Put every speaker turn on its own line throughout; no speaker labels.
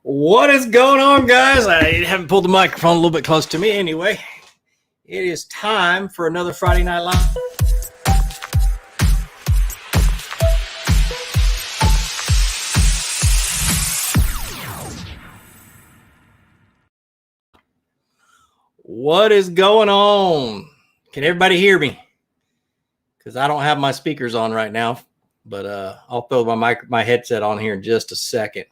What is going on, guys? I haven't pulled the microphone a little bit close to me anyway. It is time for another Friday Night Live. What is going on? Can everybody hear me? Because I don't have my speakers on right now, but I'll throw my headset on here in just a second.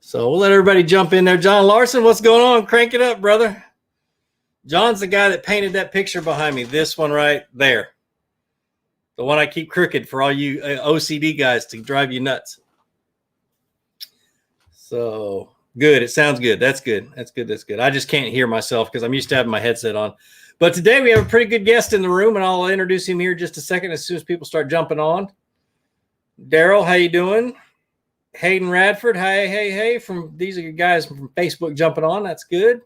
So we'll let everybody jump in there. John Larson, what's going on? Crank it up, brother. John's the guy that painted that picture behind me. This one right there. The one I keep crooked for all you OCD guys to drive you nuts. So good. It sounds good. That's good. That's good. That's good. I just can't hear myself because I'm used to having my headset on. But today we have a pretty good guest in the room, and I'll introduce him here in just a second as soon as people start jumping on. Daryl, how you doing? Hayden Radford, hey. These are your guys from Facebook jumping on. That's good.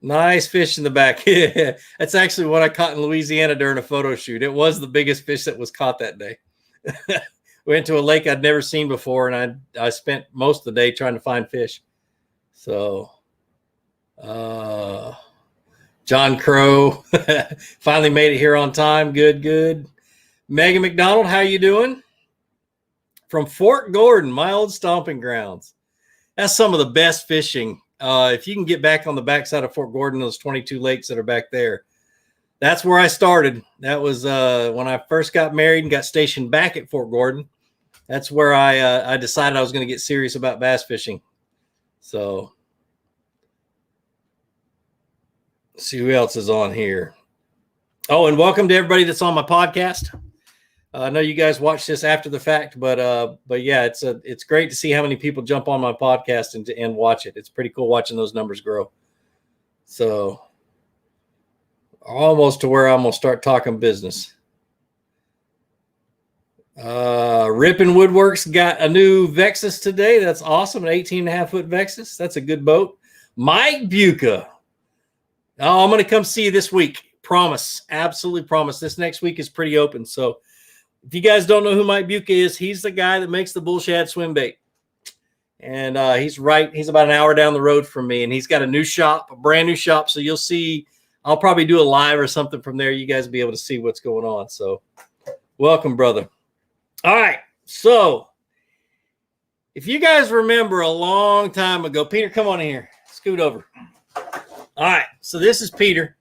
Nice fish in the back. Yeah, that's actually what I caught in Louisiana during a photo shoot. It was the biggest fish that was caught that day. Went to a lake I'd never seen before, and I spent most of the day trying to find fish. So, John Crow finally made it here on time. Good. Megan McDonald, how you doing? From Fort Gordon, my old stomping grounds. That's some of the best fishing. If you can get back on the backside of Fort Gordon, those 22 lakes that are back there, that's where I started. That was when I first got married and got stationed back at Fort Gordon. That's where I decided I was going to get serious about bass fishing. So, let's see who else is on here. Oh, and welcome to everybody that's on my podcast. I know you guys watch this after the fact, but yeah, it's great to see how many people jump on my podcast and watch it. It's pretty cool watching those numbers grow. So almost to where I'm gonna start talking business. Rippin' Woodworks got a new Vexus today. That's awesome, an 18.5-foot Vexus. That's a good boat. Mike Buca. Oh, I'm gonna come see you this week. Promise, absolutely promise. This next week is pretty open, so. If you guys don't know who Mike Buca is, he's the guy that makes the bull shad swim bait. And he's about an hour down the road from me. And he's got a brand new shop. So you'll see, I'll probably do a live or something from there. You guys will be able to see what's going on. So welcome, brother. All right. So if you guys remember a long time ago, Peter, come on in here. Scoot over. All right. So this is Peter.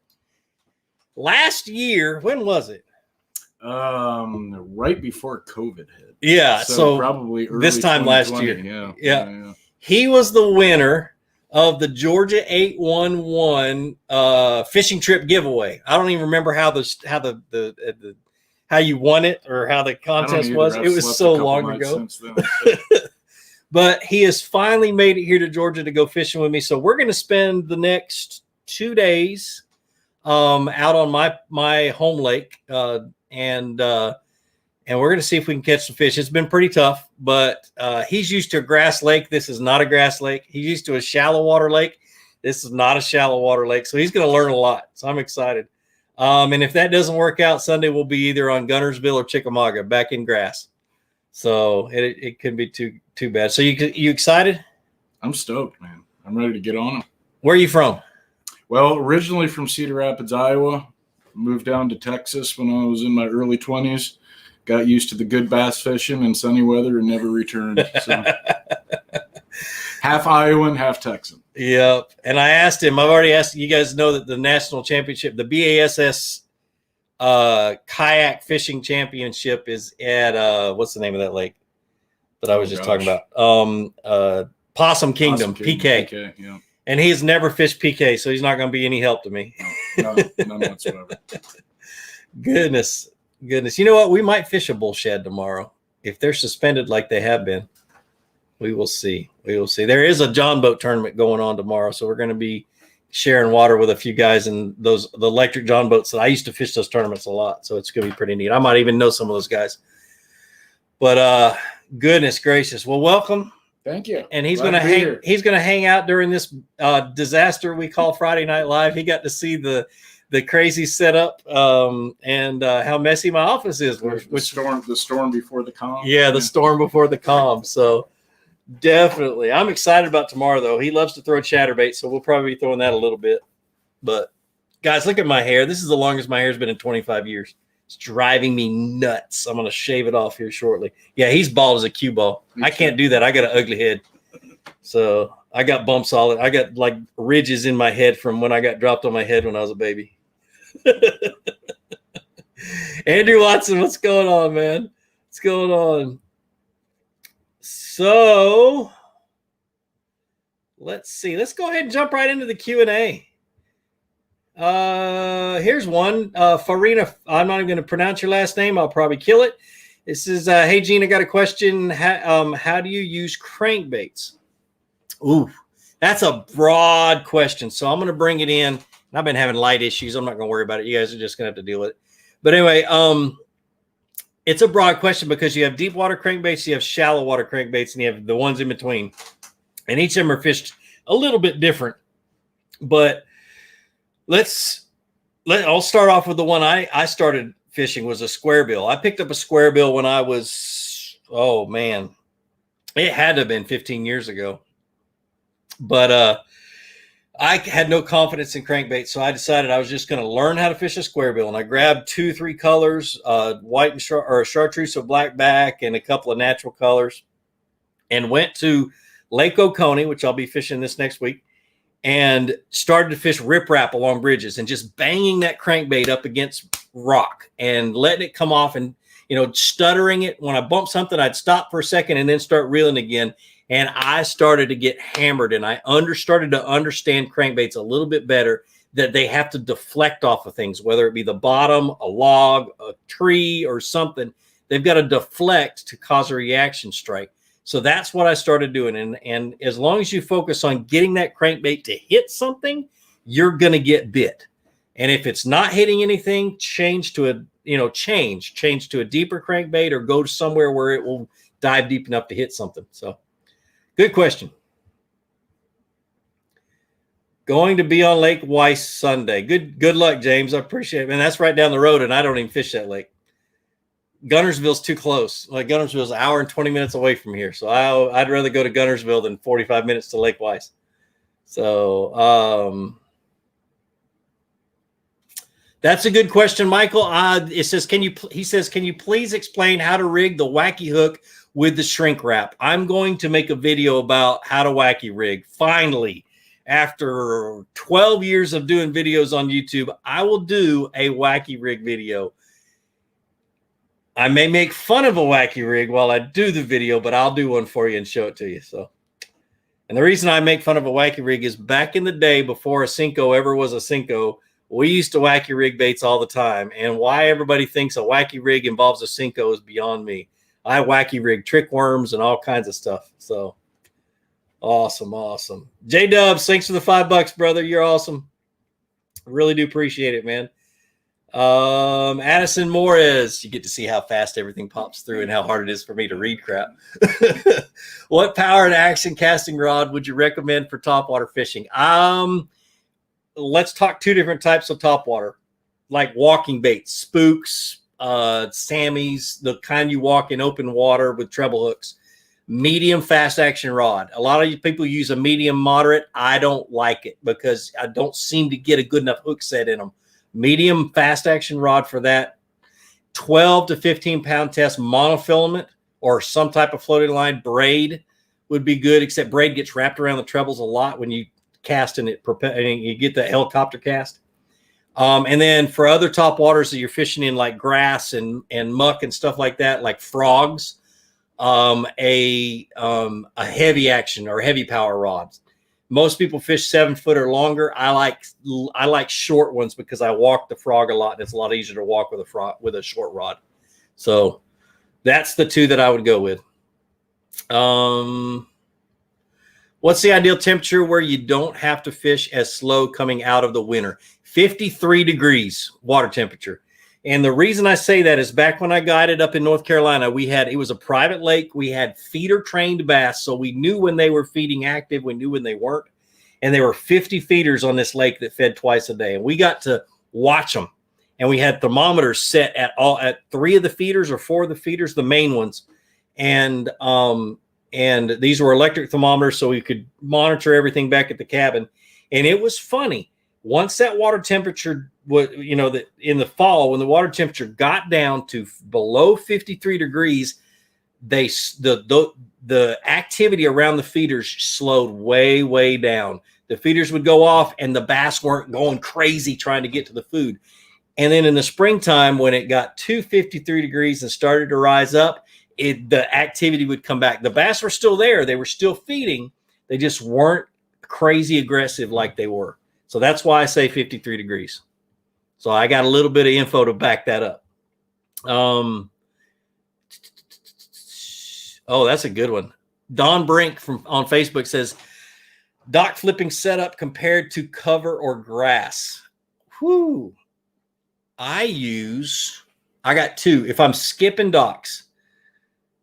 Last year, when was it?
Right before COVID hit.
Yeah, so
probably early
this time last year.
Yeah.
He was the winner of the Georgia 811 fishing trip giveaway. I don't even remember how you won it or how the contest was. It was so long ago. But he has finally made it here to Georgia to go fishing with me. So we're going to spend the next 2 days out on my home lake. And we're going to see if we can catch some fish. It's been pretty tough, but he's used to a grass lake. This is not a grass lake. He's used to a shallow water lake. This is not a shallow water lake. So he's going to learn a lot. So I'm excited. And if that doesn't work out, Sunday we'll be either on Gunnersville or Chickamauga back in grass. So it could be too bad. So you excited?
I'm stoked, man. I'm ready to get on them.
Where are you from?
Well, originally from Cedar Rapids, Iowa. Moved down to Texas when I was in my early 20s. Got used to the good bass fishing and sunny weather and never returned. So half Iowan, half Texan.
Yep. And I asked him, I've already asked, you guys know that the national championship, the BASS Kayak Fishing Championship is at, what's the name of that lake that I was talking about? Possum Kingdom, PK.
Yeah.
And he has never fished PK, so he's not going to be any help to me.
No, none whatsoever.
Goodness. You know what? We might fish a bull shad tomorrow. If they're suspended like they have been, we will see. There is a John boat tournament going on tomorrow, so we're going to be sharing water with a few guys in the electric John boats that I used to fish those tournaments a lot, so it's going to be pretty neat. I might even know some of those guys. But goodness gracious. Well, welcome.
Thank you.
And he's going to hang. He's going to hang out during this disaster we call Friday Night Live. He got to see the crazy setup and how messy my office is.
The storm before the calm.
Yeah, the storm before the calm. So Definitely. I'm excited about tomorrow, though. He loves to throw chatterbait, so we'll probably be throwing that a little bit. But, guys, look at my hair. This is the longest my hair's been in 25 years. It's driving me nuts. I'm going to shave it off here shortly. Yeah, he's bald as a cue ball. I can't do that. I got an ugly head. So I got bumps all. I got like ridges in my head from when I got dropped on my head when I was a baby. Andrew Watson, what's going on, man? What's going on? So let's see. Let's go ahead and jump right into the Q&A. Here's one. Farina, I'm not even going to pronounce your last name. I'll probably kill it. This is, hey, Gene, I got a question. How do you use crankbaits? Ooh, that's a broad question. So I'm going to bring it in. I've been having light issues. I'm not going to worry about it. You guys are just going to have to deal with it. But anyway, it's a broad question because you have deep water crankbaits, you have shallow water crankbaits, and you have the ones in between. And each of them are fished a little bit different. But I'll start off with the one I started fishing was a square bill. I picked up a square bill when I was, oh man, it had to have been 15 years ago. But I had no confidence in crankbait, so I decided I was just going to learn how to fish a square bill. And I grabbed 2-3 colors, white and chartreuse with black back, and a couple of natural colors, and went to Lake Oconee, which I'll be fishing this next week, and started to fish riprap along bridges and just banging that crankbait up against rock and letting it come off and, stuttering it. When I bumped something, I'd stop for a second and then start reeling again. And I started to get hammered, and I started to understand crankbaits a little bit better, that they have to deflect off of things, whether it be the bottom, a log, a tree, or something. They've got to deflect to cause a reaction strike. So that's what I started doing. And as long as you focus on getting that crankbait to hit something, you're going to get bit. And if it's not hitting anything, change to a deeper crankbait, or go to somewhere where it will dive deep enough to hit something. So good question. Going to be on Lake Weiss Sunday. Good luck, James. I appreciate it. Man, that's right down the road, and I don't even fish that lake. Gunnersville's too close. Like, Gunnersville's an hour and 20 minutes away from here. So I'd rather go to Gunnersville than 45 minutes to Lake Weiss. So that's a good question, Michael. He says, can you please explain how to rig the wacky hook with the shrink wrap? I'm going to make a video about how to wacky rig. Finally, after 12 years of doing videos on YouTube, I will do a wacky rig video. I may make fun of a wacky rig while I do the video, but I'll do one for you and show it to you. So, and the reason I make fun of a wacky rig is back in the day, before a Cinco ever was a Cinco, we used to wacky rig baits all the time. And why everybody thinks a wacky rig involves a Cinco is beyond me. I wacky rig trick worms and all kinds of stuff. So awesome. J Dubs, thanks for the $5, brother. You're awesome. I really do appreciate it, man. Addison Morris, you get to see how fast everything pops through and how hard it is for me to read crap. What power and action casting rod would you recommend for topwater fishing? Let's talk 2 different types of topwater, like walking baits, spooks, Sammys, the kind you walk in open water with treble hooks. Medium fast action rod. A lot of you people use a medium moderate. I don't like it because I don't seem to get a good enough hook set in them. Medium fast action rod for that. 12 to 15 pound test monofilament or some type of floating line braid would be good, except braid gets wrapped around the trebles a lot when you cast and you get the helicopter cast. And then for other top waters that you're fishing in, like grass and muck and stuff like that, like frogs, a heavy action or heavy power rods. Most people fish 7 foot or longer. I like short ones because I walk the frog a lot, and it's a lot easier to walk with a short rod. So that's the 2 that I would go with. What's the ideal temperature where you don't have to fish as slow coming out of the winter? 53 degrees water temperature. And the reason I say that is back when I guided up in North Carolina, it was a private lake. We had feeder trained bass. So we knew when they were feeding active, we knew when they weren't. And there were 50 feeders on this lake that fed twice a day. And we got to watch them. And we had thermometers set at 3 of the feeders or 4 of the feeders, the main ones. And and these were electric thermometers, so we could monitor everything back at the cabin. And it was funny. Once that water temperature was, that in the fall, when the water temperature got down to below 53 degrees, the activity around the feeders slowed way, way down. The feeders would go off and the bass weren't going crazy trying to get to the food. And then in the springtime, when it got to 53 degrees and started to rise up, the activity would come back. The bass were still there. They were still feeding. They just weren't crazy aggressive like they were. So that's why I say 53 degrees. So I got a little bit of info to back that up. Oh, that's a good one. Don Brink on Facebook says, dock flipping setup compared to cover or grass. Whew. I got two. If I'm skipping docks,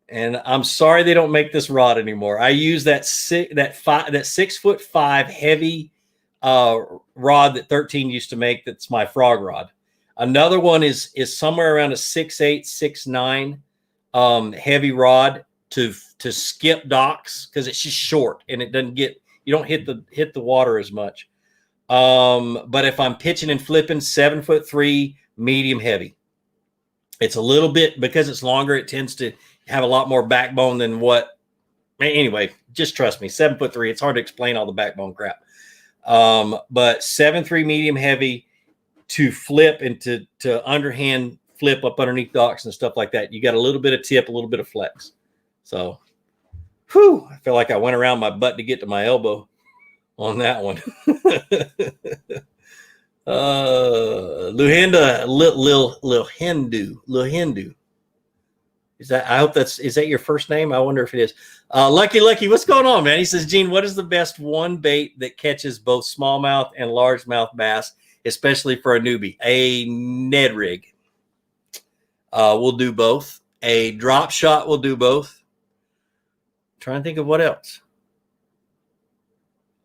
and I'm sorry they don't make this rod anymore, I use that 6'5" heavy rod that 13 used to make. That's my frog rod. Another one is somewhere around a 6'8", 6'9" heavy rod to skip docks, because it's just short and it doesn't you don't hit the water as much. But if I'm pitching and flipping, 7'3", medium heavy. It's a little bit, because it's longer, it tends to have a lot more backbone than what. Anyway, just trust me, 7'3". It's hard to explain all the backbone crap. But 7'3" medium heavy to flip and to underhand flip up underneath docks and stuff like that. You got a little bit of tip, a little bit of flex. So, I feel like I went around my butt to get to my elbow on that one. Luhinda, Lil Hindu. Is that your first name? I wonder if it is. Lucky, what's going on, man? He says, Gene, what is the best one bait that catches both smallmouth and largemouth bass, especially for a newbie? A Ned rig. We'll do both. A drop shot will do both. Trying to think of what else.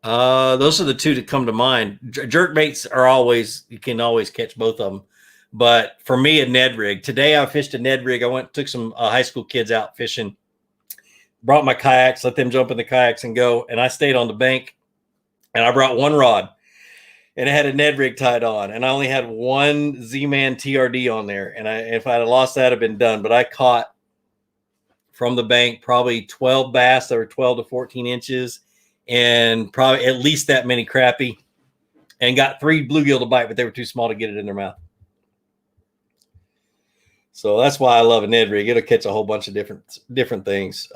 Those are the two that come to mind. Jerk baits you can always catch both of them. But for me, a Ned rig. Today I fished a Ned rig. I took some high school kids out fishing, brought my kayaks, let them jump in the kayaks and go. And I stayed on the bank, and I brought one rod, and it had a Ned rig tied on. And I only had one Z-Man TRD on there. And if I had lost that, I'd have been done. But I caught from the bank probably 12 bass that were 12 to 14 inches. And probably at least that many crappie, and got 3 bluegill to bite, but they were too small to get it in their mouth. So that's why I love a Ned rig. It'll catch a whole bunch of different things.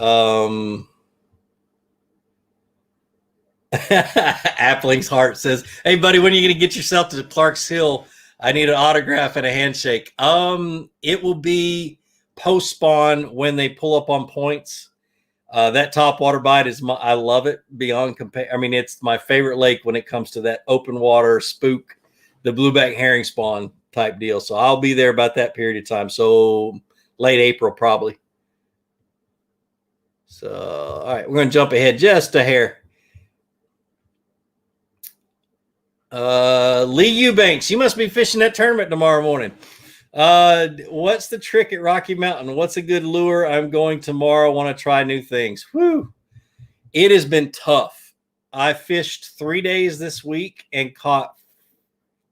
Appling's Heart says, hey buddy, when are you going to get yourself to Clark's Hill? I need an autograph and a handshake. It will be post spawn when they pull up on points. That topwater bite I love it beyond compare. I mean, it's my favorite lake when it comes to that open water spook, the blueback herring spawn type deal. So I'll be there about that period of time. So late April, probably. So, all right, we're going to jump ahead just a hair. Lee Eubanks, you must be fishing that tournament tomorrow morning. What's the trick at Rocky Mountain? What's a good lure? I'm going tomorrow. Want to try new things. Whew. It has been tough. I fished 3 days this week and caught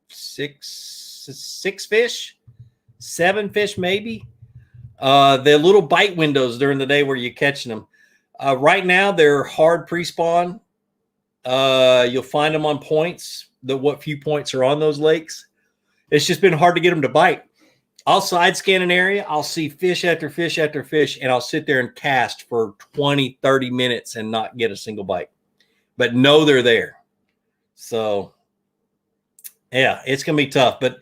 six fish, 7 fish, maybe. The little bite windows during the day where you're catching them. Right now they're hard pre-spawn. You'll find them on points, what few points are on those lakes. It's just been hard to get them to bite. I'll side scan an area. I'll see fish after fish after fish, and I'll sit there and cast for 20, 30 minutes and not get a single bite, but know they're there. So, yeah, it's going to be tough. But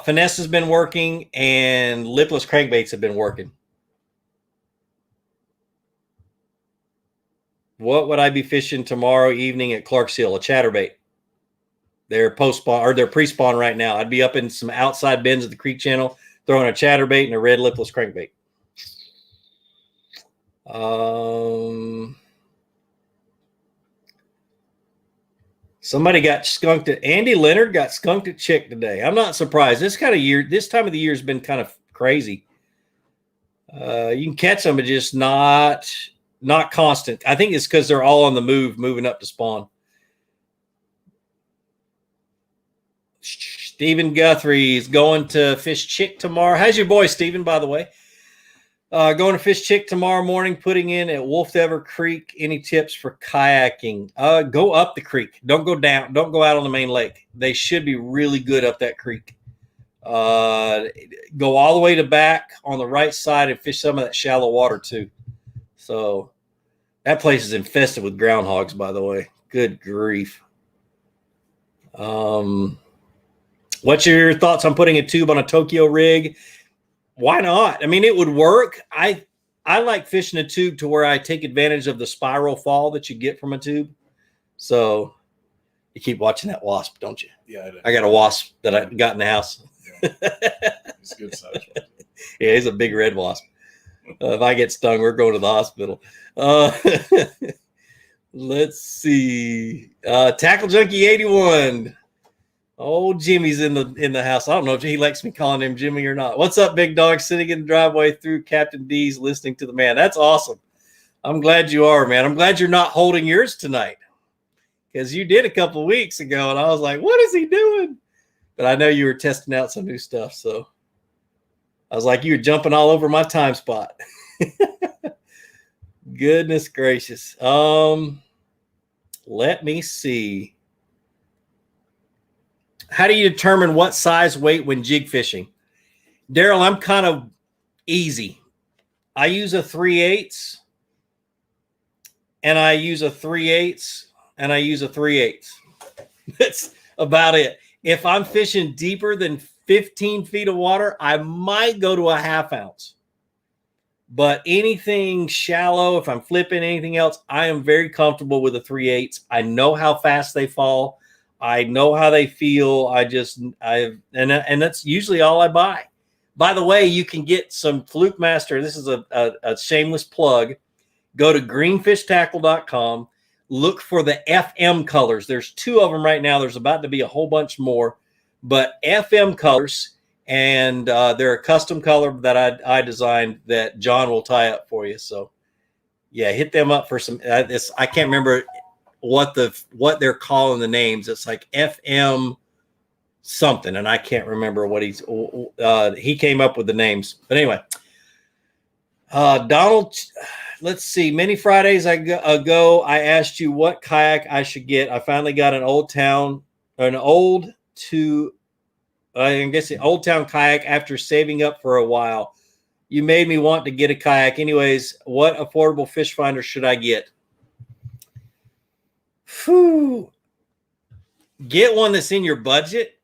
finesse has been working, and lipless crankbaits have been working. What would I be fishing tomorrow evening at Clark's Hill? A chatterbait. They're post-spawn or they're pre-spawn right now. I'd be up in some outside bends of the creek channel, throwing a chatterbait and a red lipless crankbait. Somebody got skunked at Andy Leonard got skunked at Chick today. I'm not surprised. This time of the year has been kind of crazy. You can catch them, but just not not constant. I think it's because they're all on the move, moving up to spawn. Stephen Guthrie is going to Fish Chick tomorrow. How's your boy, Stephen, by the way? Going to Fish Chick tomorrow morning, putting in at Wolf Ever Creek. Any tips for kayaking? Go up the creek. Don't go down. Don't go out on the main lake. They should be really good up that creek. Go all the way to back on the right side and fish some of that shallow water too. So that place is infested with groundhogs, by the way. Good grief. What's your thoughts on putting a tube on a Tokyo rig? Why not? I mean, it would work. I like fishing a tube to where I take advantage of the spiral fall that you get from a tube. So you keep watching that wasp, don't you?
Yeah,
I got a wasp that I got in the house.
Yeah. He's a good size.
Yeah, he's a big red wasp. If I get stung, we're going to the hospital. Let's see. Tackle Junkie 81. Oh, Jimmy's in the house. I don't know if he likes me calling him Jimmy or not. What's up, big dog? Sitting in the driveway through Captain D's, listening to the man. That's awesome. I'm glad you are, man. I'm glad you're not holding yours tonight, because you did a couple of weeks ago, and I was like, what is he doing? But I know you were testing out some new stuff, so I was like, you were jumping all over my time spot. Goodness gracious. Let me see. How do you determine what size weight when jig fishing? Daryl, I'm kind of easy. I use a 3/8, and I use a 3/8, and I use a 3/8. That's about it. If I'm fishing deeper than 15 feet of water, I might go to a 1/2 ounce. But anything shallow, if I'm flipping anything else, I am very comfortable with a 3/8. I know how fast they fall. I know how they feel. And that's usually all I buy. By the way, you can get some Fluke Master. This is a shameless plug. Go to greenfishtackle.com. Look for the FM colors. There's 2 of them right now. There's about to be a whole bunch more, but FM colors, and they're a custom color that I designed that John will tie up for you. So yeah, hit them up for some. I can't remember what they're calling the names. It's like FM something, and I can't remember what he came up with the names. But anyway, Donald, let's see. Many Fridays ago, I asked you what kayak I should get. I finally got an Old Town kayak after saving up for a while. You made me want to get a kayak. Anyways, what affordable fish finder should I get? Get one that's in your budget.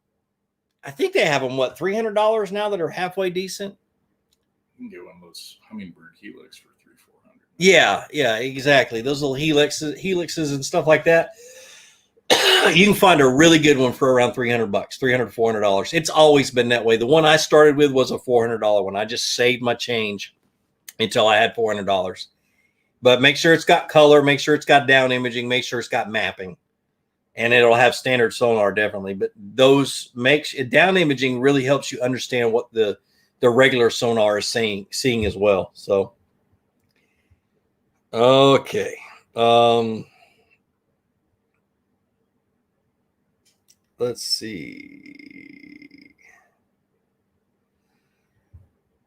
I think they have them, $300 now that are halfway decent.
You can get one of those Humminbird Helix for $300-400.
Yeah, exactly. Those little helixes and stuff like that. You can find a really good one for around $300, $300-400. It's always been that way. The one I started with was a $400 one. I just saved my change until I had $400. But make sure it's got color, make sure it's got down imaging, make sure it's got mapping, and it'll have standard sonar definitely. But those down imaging really helps you understand what the regular sonar is seeing as well. So, okay. Let's see.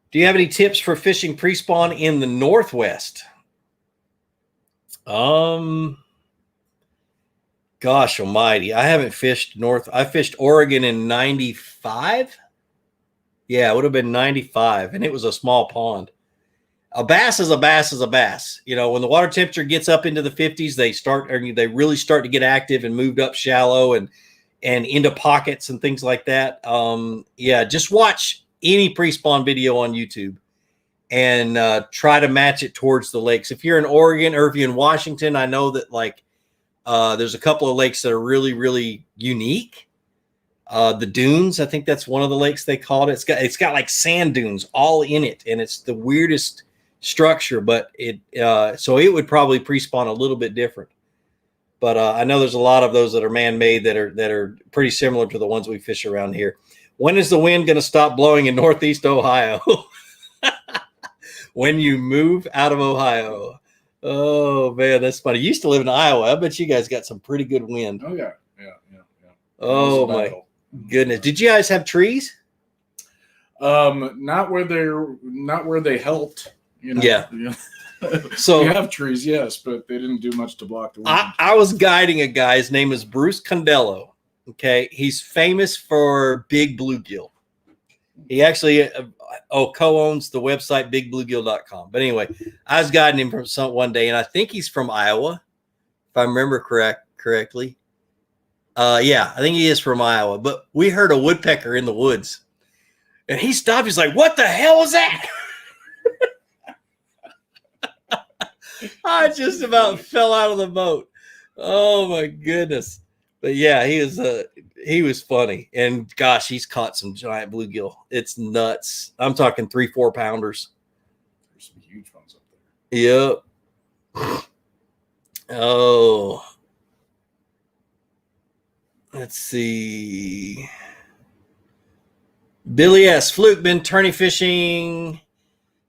Do you have any tips for fishing pre-spawn in the Northwest? Gosh almighty. I haven't fished I fished Oregon in 95. Yeah, it would have been 95, and it was a small pond. A bass is a bass is a bass. You know, when the water temperature gets up into the 50s, they really start to get active and moved up shallow and into pockets and things like that. Yeah, just watch any pre-spawn video on YouTube and try to match it towards the lakes. If you're in Oregon or if you're in Washington, I know that there's a couple of lakes that are really, really unique. The dunes, I think that's one of the lakes they called it. It's got like sand dunes all in it, and it's the weirdest structure, but so it would probably pre-spawn a little bit different. But I know there's a lot of those that are man-made that are pretty similar to the ones we fish around here. When is the wind going to stop blowing in Northeast Ohio? When you move out of Ohio. Oh man, that's funny. You used to live in Iowa. I bet you guys got some pretty good wind.
Oh yeah.
Oh my goodness. Did you guys have trees?
Not where they helped.
Yeah.
So we have trees, yes, but they didn't do much to block the wind.
I was guiding a guy. His name is Bruce Condello. Okay, he's famous for big bluegill. He actually co-owns the website bigbluegill.com. But anyway, I was guiding him from one day, and I think he's from Iowa, if I remember correctly. Yeah, I think he is from Iowa. But we heard a woodpecker in the woods, and he stopped. He's like, "What the hell was that?" I just about fell out of the boat. Oh my goodness. But yeah, he was funny. And gosh, he's caught some giant bluegill. It's nuts. I'm talking 3-4 pounders.
There's some huge ones up there.
Yep. Oh. Let's see. Billy S. Fluke been tourney fishing.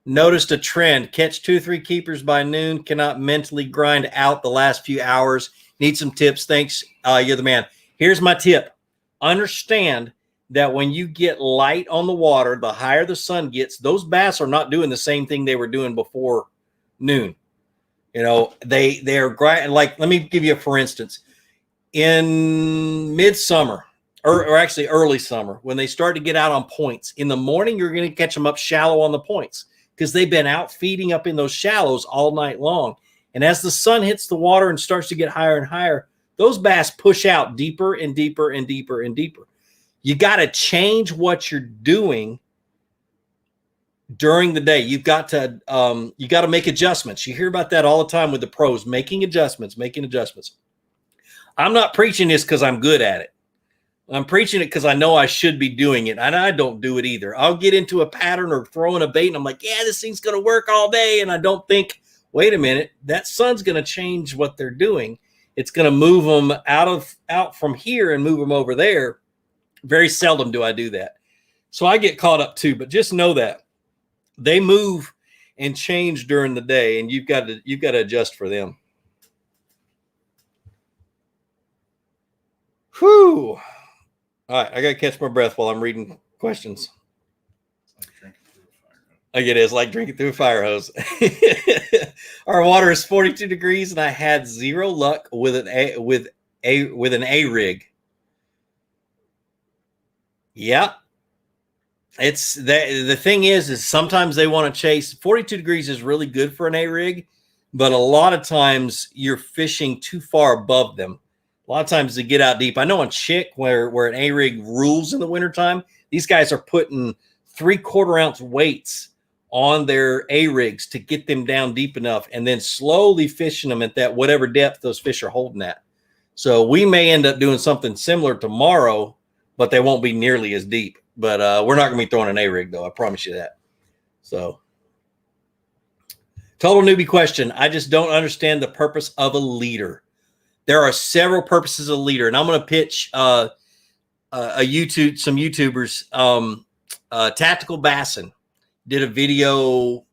Noticed a trend. Catch 2 or 3 keepers by noon. Cannot mentally grind out the last few hours. Need some tips. Thanks. You're the man. Here's my tip. Understand that when you get light on the water, the higher the sun gets, those bass are not doing the same thing they were doing before noon. They're grinding. Like, let me give you for instance. In midsummer, or actually early summer, when they start to get out on points, in the morning, you're going to catch them up shallow on the points, because they've been out feeding up in those shallows all night long. And as the sun hits the water and starts to get higher and higher, those bass push out deeper and deeper and deeper and deeper. You got to change what you're doing during the day. You've got to make adjustments. You hear about that all the time with the pros, making adjustments. I'm not preaching this because I'm good at it. I'm preaching it because I know I should be doing it, and I don't do it either. I'll get into a pattern or throwing a bait, and I'm like, yeah, this thing's going to work all day, and I don't think, wait a minute, that sun's going to change what they're doing. It's going to move them out from here and move them over there. Very seldom do I do that. So I get caught up too, but just know that they move and change during the day, and you've got to adjust for them. Whew. All right, I got to catch my breath while I'm reading questions. It is like drinking through a fire hose. Our water is 42 degrees, and I had zero luck with an A rig. Yeah, it's the thing is sometimes they want to chase. 42 degrees is really good for an A rig, but a lot of times you're fishing too far above them. A lot of times they get out deep. I know on Chick, where an A-rig rules in the wintertime, these guys are putting 3/4 ounce weights on their A-rigs to get them down deep enough, and then slowly fishing them at that whatever depth those fish are holding at. So we may end up doing something similar tomorrow, but they won't be nearly as deep. But we're not going to be throwing an A-rig, though. I promise you that. So, total newbie question. I just don't understand the purpose of a leader. There are several purposes of a leader, and I'm going to pitch some YouTubers. Tactical Bassin did a video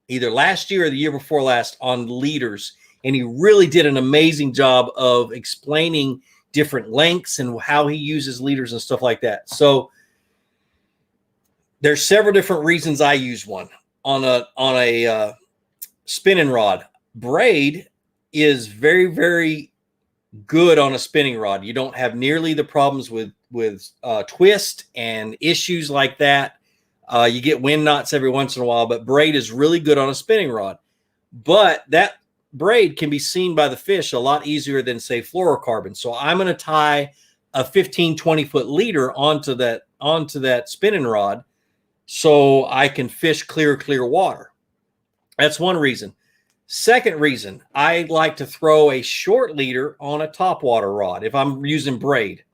either last year or the year before last on leaders, and he really did an amazing job of explaining different lengths and how he uses leaders and stuff like that. So there's several different reasons I use one on a spinning rod. Braid is very, very good on a spinning rod. You don't have nearly the problems with twist and issues like that. You get wind knots every once in a while, but braid is really good on a spinning rod. But that braid can be seen by the fish a lot easier than, say, fluorocarbon. So I'm going to tie a 15, 20-foot leader onto that spinning rod so I can fish clear water. That's one reason. Second reason, I like to throw a short leader on a topwater rod. If I'm using braid,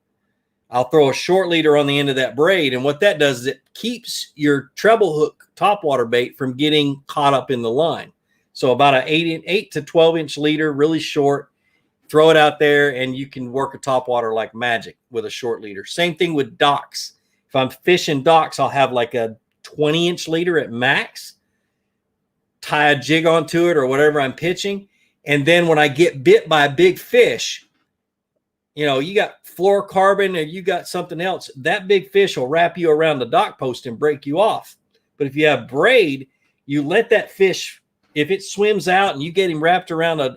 I'll throw a short leader on the end of that braid. And what that does is it keeps your treble hook topwater bait from getting caught up in the line. So about an 8 to 12-inch leader, really short, throw it out there, and you can work a topwater like magic with a short leader. Same thing with docks. If I'm fishing docks, I'll have like a 20-inch leader at max. tie a jig onto it or whatever I'm pitching. And then when I get bit by a big fish, you got fluorocarbon or you got something else, that big fish will wrap you around the dock post and break you off. But if you have braid, you let that fish, if it swims out and you get him wrapped around a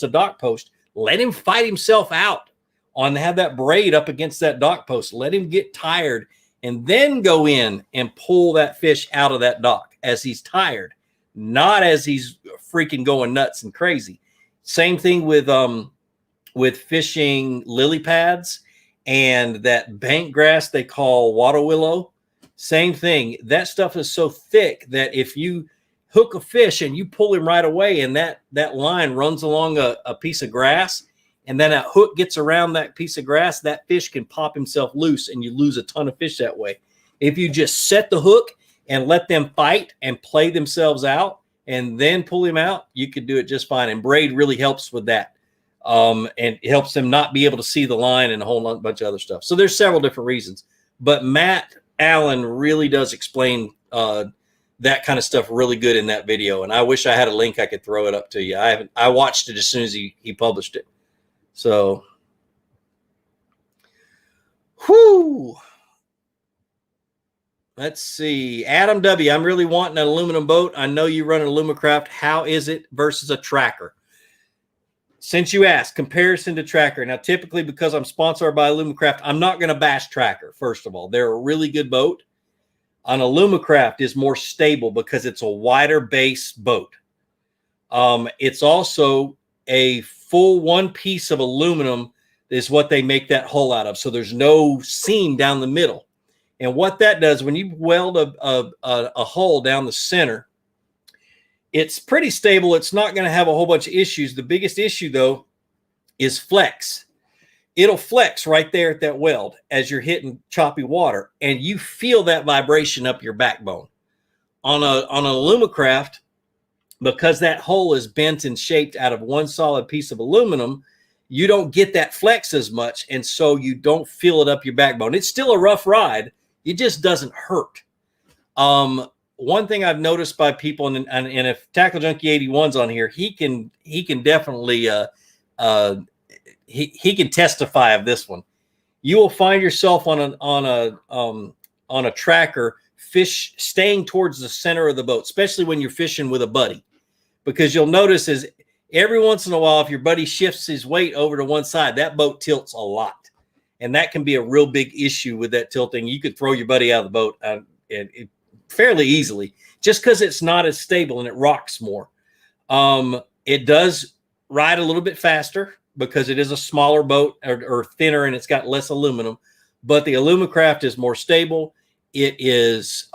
dock post, let him fight himself out have that braid up against that dock post. Let him get tired and then go in and pull that fish out of that dock as he's tired, not as he's freaking going nuts and crazy. Same thing with fishing lily pads and that bank grass they call water willow. Same thing. That stuff is so thick that if you hook a fish and you pull him right away and that line runs along a piece of grass and then that hook gets around that piece of grass, that fish can pop himself loose and you lose a ton of fish that way. If you just set the hook and let them fight and play themselves out and then pull him out, you could do it just fine. And braid really helps with that. And it helps them not be able to see the line and a whole bunch of other stuff. So there's several different reasons. But Matt Allen really does explain that kind of stuff really good in that video. And I wish I had a link I could throw it up to you. I watched it as soon as he published it. So, whoo. Let's see. Adam W., I'm really wanting an aluminum boat. I know you run an Alumacraft. How is it versus a tracker? Since you asked, comparison to tracker. Now, typically, because I'm sponsored by Alumacraft, I'm not going to bash tracker, first of all. They're a really good boat. An Alumacraft is more stable because it's a wider base boat. It's also a full one piece of aluminum is what they make that hull out of. So there's no seam down the middle. And what that does, when you weld a hull down the center, it's pretty stable. It's not going to have a whole bunch of issues. The biggest issue, though, is flex. It'll flex right there at that weld as you're hitting choppy water, and you feel that vibration up your backbone. On an Alumacraft, because that hull is bent and shaped out of one solid piece of aluminum, you don't get that flex as much, and so you don't feel it up your backbone. It's still a rough ride. It just doesn't hurt. One thing I've noticed by people, and if Tackle Junkie 81's on here, he can definitely he can testify of this one. You will find yourself on a tracker, fish staying towards the center of the boat, especially when you're fishing with a buddy, because you'll notice is every once in a while, if your buddy shifts his weight over to one side, that boat tilts a lot. And that can be a real big issue with that tilting. You could throw your buddy out of the boat fairly easily just because it's not as stable and it rocks more. It does ride a little bit faster because it is a smaller boat or thinner and it's got less aluminum. But the Alumacraft is more stable. It is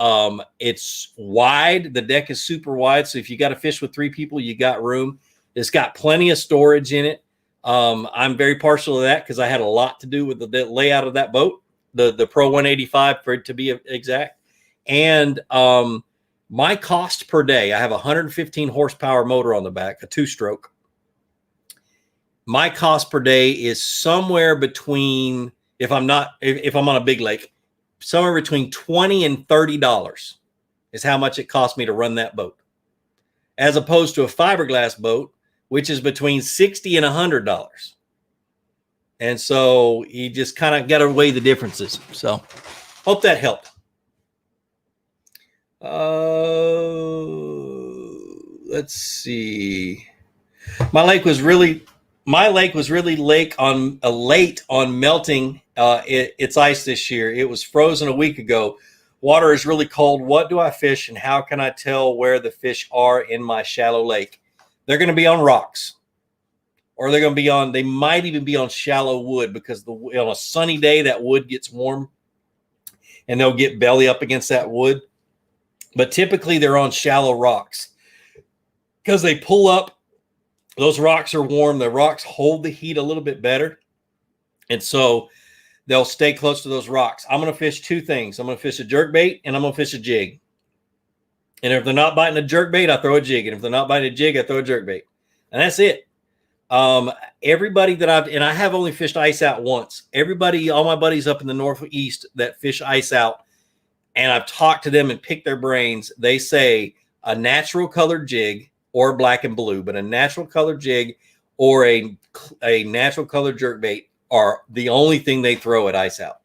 it's wide. The deck is super wide. So if you got to fish with 3 people, you got room. It's got plenty of storage in it. I'm very partial to that because I had a lot to do with the layout of that boat, the Pro 185 for it to be exact. And my cost per day, I have a 115 horsepower motor on the back, a 2-stroke. My cost per day is somewhere between, if I'm on a big lake, somewhere between $20 and $30 is how much it cost me to run that boat, as opposed to a fiberglass boat, which is between $60 and $100. And so you just kind of got to weigh the differences. So hope that helped. Let's see. My lake was really late on melting its ice this year. It was frozen a week ago. Water is really cold. What do I fish and how can I tell where the fish are in my shallow lake? They're going to be on rocks, or they might even be on shallow wood, because on a sunny day, that wood gets warm and they'll get belly up against that wood. But typically they're on shallow rocks because they pull up. Those rocks are warm. The rocks hold the heat a little bit better. And so they'll stay close to those rocks. I'm going to fish 2 things. I'm going to fish a jerkbait and I'm going to fish a jig. And if they're not biting a jerkbait, I throw a jig. And if they're not biting a jig, I throw a jerkbait. And that's it. Everybody that I have only fished ice out once. All my buddies up in the Northeast that fish ice out, and I've talked to them and picked their brains, they say a natural colored jig or black and blue, but a natural colored jig or a natural colored jerkbait are the only thing they throw at Ice Out.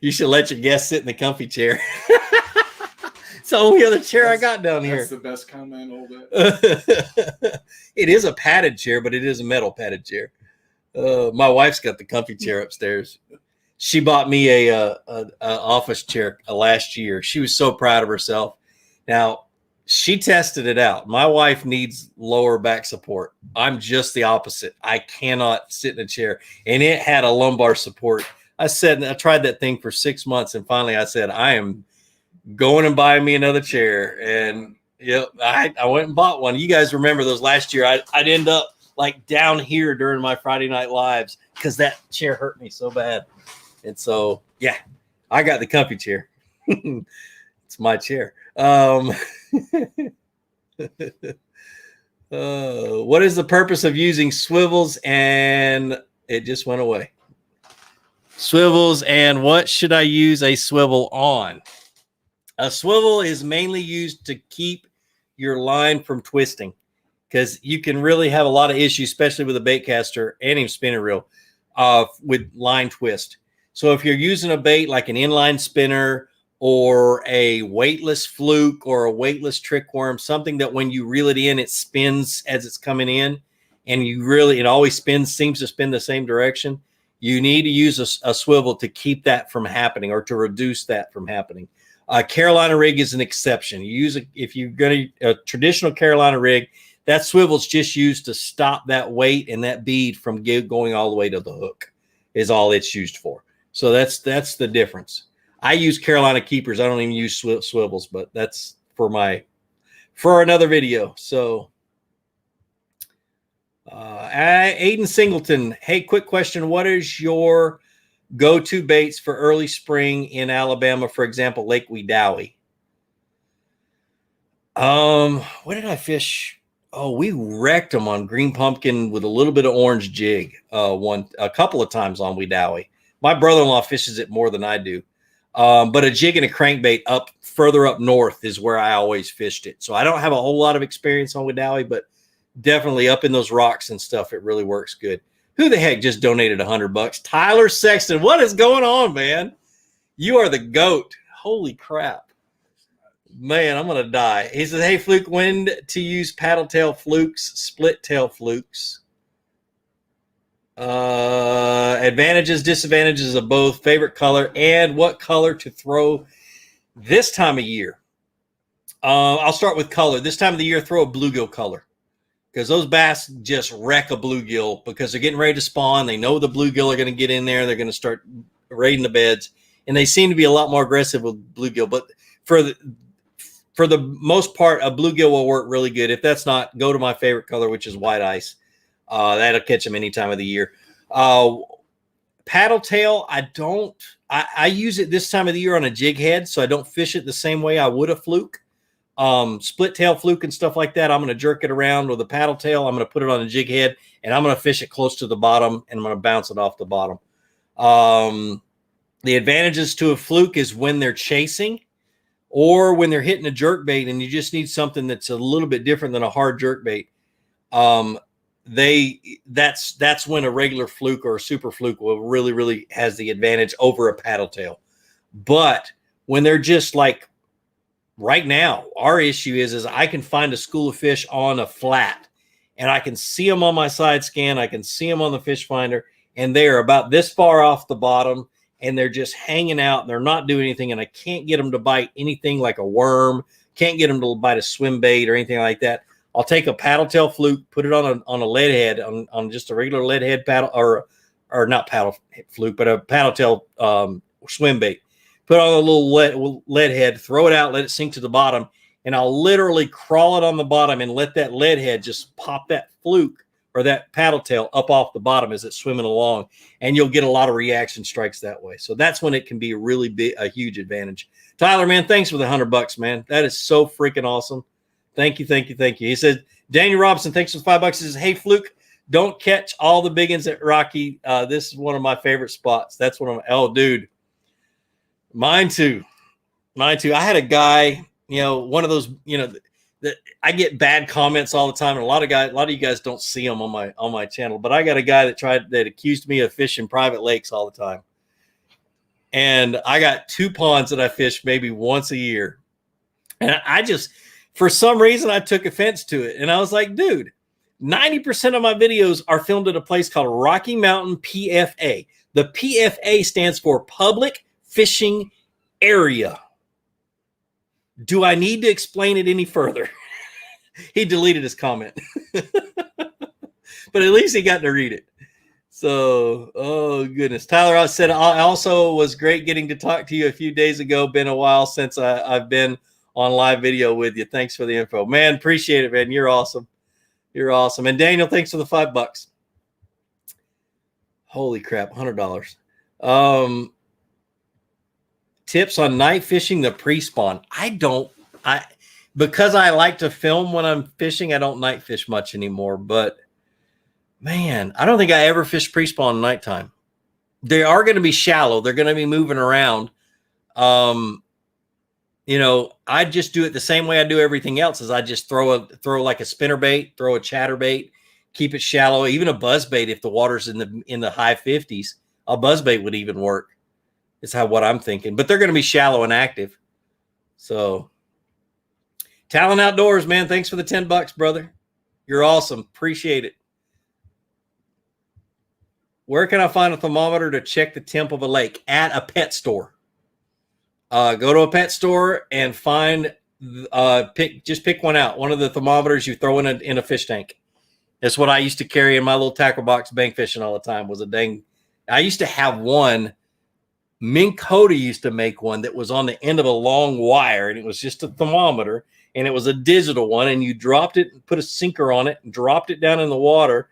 You should let your guests sit in the comfy chair. It's the only other chair I got down here.
That's the best comment all day.
It is a padded chair, but it is a metal padded chair. My wife's got the comfy chair upstairs. She bought me a office chair last year. She was so proud of herself. Now, she tested it out. My wife needs lower back support. I'm just the opposite. I cannot sit in a chair. And it had a lumbar support. I tried that thing for 6 months, and finally I said, I am going and buying me another chair. And I went and bought one. You guys remember those last year. I'd end up like down here during my Friday night lives because that chair hurt me so bad. And so, yeah, I got the comfy chair. It's my chair. What is the purpose of using swivels? And it just went away. Swivels, and what should I use a swivel on? A swivel is mainly used to keep your line from twisting, because you can really have a lot of issues, especially with a bait caster and even spinning reel, with line twist. So if you're using a bait like an inline spinner or a weightless fluke or a weightless trick worm, something that when you reel it in, it spins as it's coming in, and it always seems to spin the same direction. You need to use a swivel to keep that from happening or to reduce that from happening. Carolina rig is an exception. If you're going to a traditional Carolina rig, that swivel's just used to stop that weight and that bead from going all the way to the hook is all it's used for. So that's the difference. I use Carolina keepers. I don't even use swivels, but that's for another video. So Aiden Singleton, hey, quick question. What is your go-to baits for early spring in Alabama, for example, Lake Wedowee? What did I fish? Oh, we wrecked them on green pumpkin with a little bit of orange jig a couple of times on Wedowee. My brother-in-law fishes it more than I do. But a jig and a crankbait further up north is where I always fished it. So I don't have a whole lot of experience on Wedowee, but definitely up in those rocks and stuff, it really works good. Who the heck just donated $100? Tyler Sexton. What is going on, man? You are the GOAT. Holy crap. Man, I'm going to die. He says, hey, Fluke, when to use paddle tail flukes, split tail flukes? Advantages, disadvantages of both, favorite color, and what color to throw this time of year. I'll start with color. This time of the year, throw a bluegill color, because those bass just wreck a bluegill because they're getting ready to spawn. They know the bluegill are going to get in there. They're going to start raiding the beds, and they seem to be a lot more aggressive with bluegill. But for the most part, a bluegill will work really good. If that's not, go to my favorite color, which is white ice. That'll catch them any time of the year. Paddle tail, I use it this time of the year on a jig head, so I don't fish it the same way I would a fluke. Split tail fluke and stuff like that, I'm going to jerk it around with a paddle tail. I'm going to put it on a jig head, and I'm going to fish it close to the bottom, and I'm going to bounce it off the bottom. The advantages to a fluke is when they're chasing or when they're hitting a jerk bait and you just need something that's a little bit different than a hard jerk bait. That's when a regular fluke or a super fluke will really has the advantage over a paddle tail. But when they're just like right now, our issue is I can find a school of fish on a flat and I can see them on my side scan. I can see them on the fish finder, and they're about this far off the bottom and they're just hanging out and they're not doing anything. And I can't get them to bite anything like a worm, can't get them to bite a swim bait or anything like that. I'll take a paddle tail fluke, put it on a lead head, on just a regular lead head paddle, or not paddle fluke, but a paddle tail swim bait. Put on a little lead head, throw it out, let it sink to the bottom, and I'll literally crawl it on the bottom and let that lead head just pop that fluke or that paddle tail up off the bottom as it's swimming along, and you'll get a lot of reaction strikes that way. So that's when it can be a huge advantage. Tyler, man, thanks for the $100, man. That is so freaking awesome. Thank you. He said, Daniel Robinson, thanks for the $5. He says, hey, Fluke, don't catch all the big ones at Rocky. This is one of my favorite spots. That's one of my, oh, dude. Mine too. Mine too. I had a guy, one of those, that I get bad comments all the time, and a lot of you guys don't see them on my channel. But I got a guy that accused me of fishing private lakes all the time, and I got 2 ponds that I fish maybe once a year, and I just, for some reason, I took offense to it, and I was like, dude, 90% of my videos are filmed at a place called Rocky Mountain PFA. The PFA stands for Public Fishing Area. Do I need to explain it any further? He deleted his comment. But at least he got to read it. So, oh goodness. Tyler, I said, I also was great getting to talk to you a few days ago. Been a while since I've been on live video with you. Thanks for the info. Man, appreciate it, man. You're awesome. You're awesome. And Daniel, thanks for the $5. Holy crap, $100. Tips on night fishing the pre-spawn. Because I like to film when I'm fishing, I don't night fish much anymore. But man, I don't think I ever fish pre-spawn nighttime. They are going to be shallow. They're going to be moving around. I just do it the same way I do everything else. Is I just throw like a spinner bait, throw a chatter bait, keep it shallow. Even a buzz bait, if the water's in the high 50s, a buzz bait would even work. Is what I'm thinking. But they're going to be shallow and active. So, Talon Outdoors, man. Thanks for the $10, brother. You're awesome. Appreciate it. Where can I find a thermometer to check the temp of a lake? At a pet store. Go to a pet store and find, pick one out. One of the thermometers you throw in a fish tank. That's what I used to carry in my little tackle box bank fishing all the time. I used to have one. Mink Cody used to make one that was on the end of a long wire, and it was just a thermometer, and it was a digital one, and you dropped it and put a sinker on it and dropped it down in the water,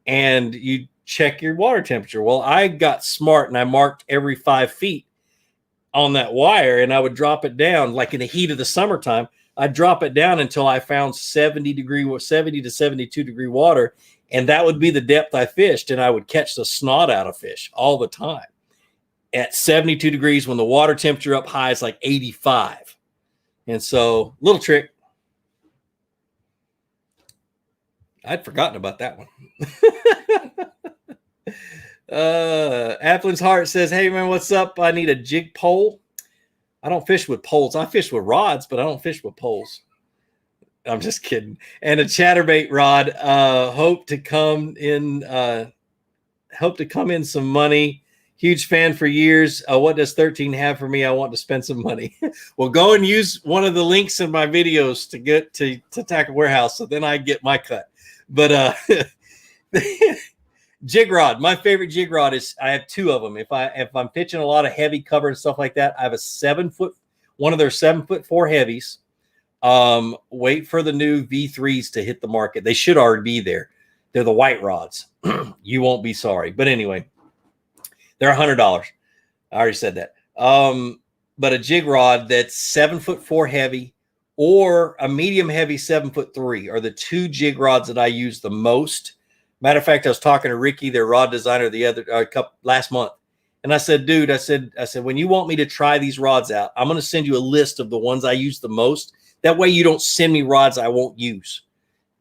and you check your water temperature. Well, I got smart, and I marked every 5 feet on that wire, and I would drop it down like in the heat of the summertime. I'd drop it down until I found 70 to 72 degree water, and that would be the depth I fished, and I would catch the snot out of fish all the time. At 72 degrees, when the water temperature up high is like 85. And so, little trick. I'd forgotten about that one. Applin's Heart says, hey, man, what's up? I need a jig pole. I don't fish with poles. I fish with rods, but I don't fish with poles. I'm just kidding. And a chatterbait rod. Hope to come in some money. Huge fan for years. What does 13 have for me? I want to spend some money. Well, go and use one of the links in my videos to get to Tackle Warehouse, so then I get my cut. But jig rod. My favorite jig rod is, I have 2 of them. If I'm pitching a lot of heavy cover and stuff like that, I have a 7-foot, one of their 7'4" heavies. Wait for the new V3s to hit the market. They should already be there. They're the white rods. You won't be sorry. But anyway. They're $100. I already said that. But a jig rod that's 7'4" heavy or a medium heavy 7'3" are the 2 jig rods that I use the most. Matter of fact, I was talking to Ricky, their rod designer, last month. And I said, dude, I said, when you want me to try these rods out, I'm going to send you a list of the ones I use the most. That way you don't send me rods I won't use.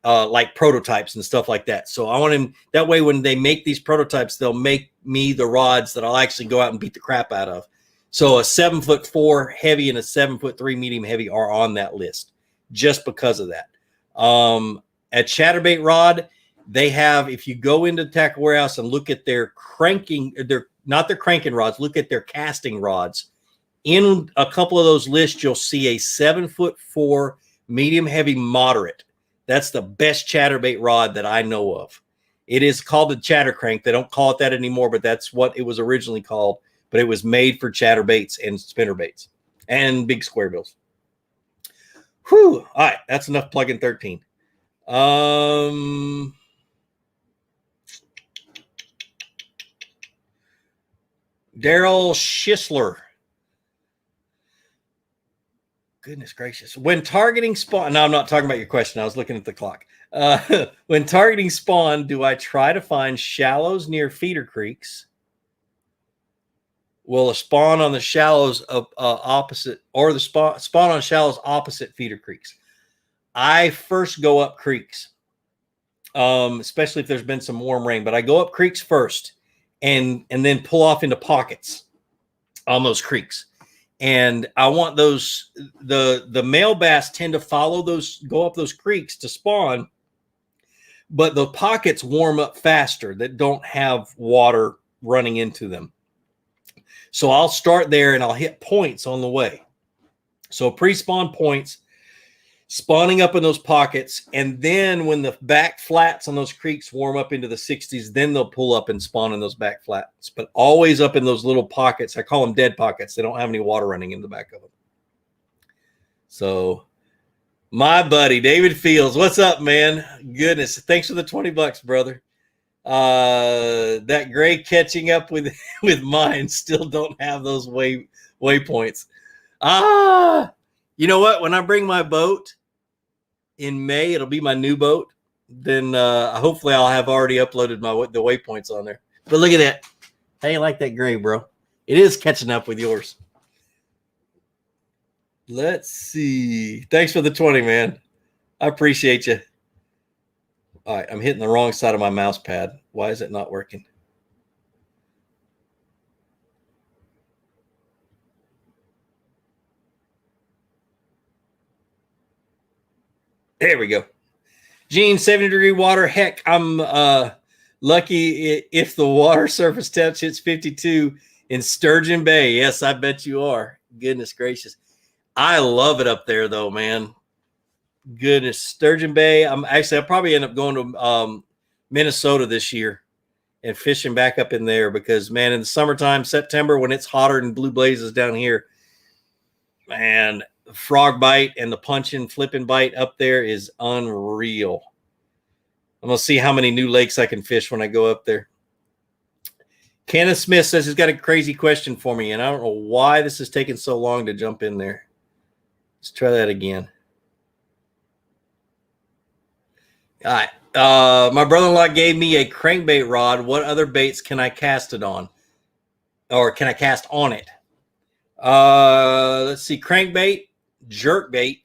Like prototypes and stuff like that. So I want him, that way when they make these prototypes, they'll make me the rods that I'll actually go out and beat the crap out of. So a 7'4" heavy and a 7'3" medium heavy are on that list just because of that. At Chatterbait Rod, they have, if you go into the Tackle Warehouse and look at their not their cranking rods, look at their casting rods. In a couple of those lists, you'll see a 7'4" medium heavy moderate. That's the best chatterbait rod that I know of. It is called the chatter crank. They don't call it that anymore, but that's what it was originally called. But it was made for chatterbaits and spinnerbaits and big square bills. Whew. All right. That's enough plugging 13. Daryl Schisler. Goodness gracious. When targeting spawn, no, I'm not talking about your question. I was looking at the clock. When targeting spawn, do I try to find shallows near feeder creeks will spawn on the shallows of opposite, or the spawn on shallows opposite feeder creeks. I first go up creeks, especially if there's been some warm rain, but I go up creeks first and then pull off into pockets on those creeks. And I want those, the male bass tend to follow those, go up those creeks to spawn, but the pockets warm up faster that don't have water running into them. So I'll start there and I'll hit points on the way. So pre-spawn points, spawning up in those pockets. And then when the back flats on those creeks warm up into the 60s, then they'll pull up and spawn in those back flats. But always up in those little pockets. I call them dead pockets. They don't have any water running in the back of them. So my buddy, David Fields, what's up, man? Goodness. Thanks for the $20, brother. That gray catching up with mine still don't have those waypoints. You know what? When I bring my boat in May, it'll be my new boat. Then hopefully I'll have already uploaded the waypoints on there. But look at that. How you like that gray, bro? It is catching up with yours. Let's see. Thanks for the 20, man. I appreciate you. All right, I'm hitting the wrong side of my mouse pad. Why is it not working? There we go. Gene, 70-degree water. Heck, I'm lucky if the water surface temps hits 52 in Sturgeon Bay. Yes, I bet you are. Goodness gracious. I love it up there, though, man. Goodness, Sturgeon Bay. I'll probably end up going to Minnesota this year and fishing back up in there because, man, in the summertime, September, when it's hotter than blue blazes down here, man, the frog bite and the punching, flipping bite up there is unreal. I'm going to see how many new lakes I can fish when I go up there. Kenneth Smith says he's got a crazy question for me, and I don't know why this is taking so long to jump in there. Let's try that again. All right. My brother-in-law gave me a crankbait rod. What other baits can I cast it on? Or can I cast on it? Let's see. Crankbait, jerkbait.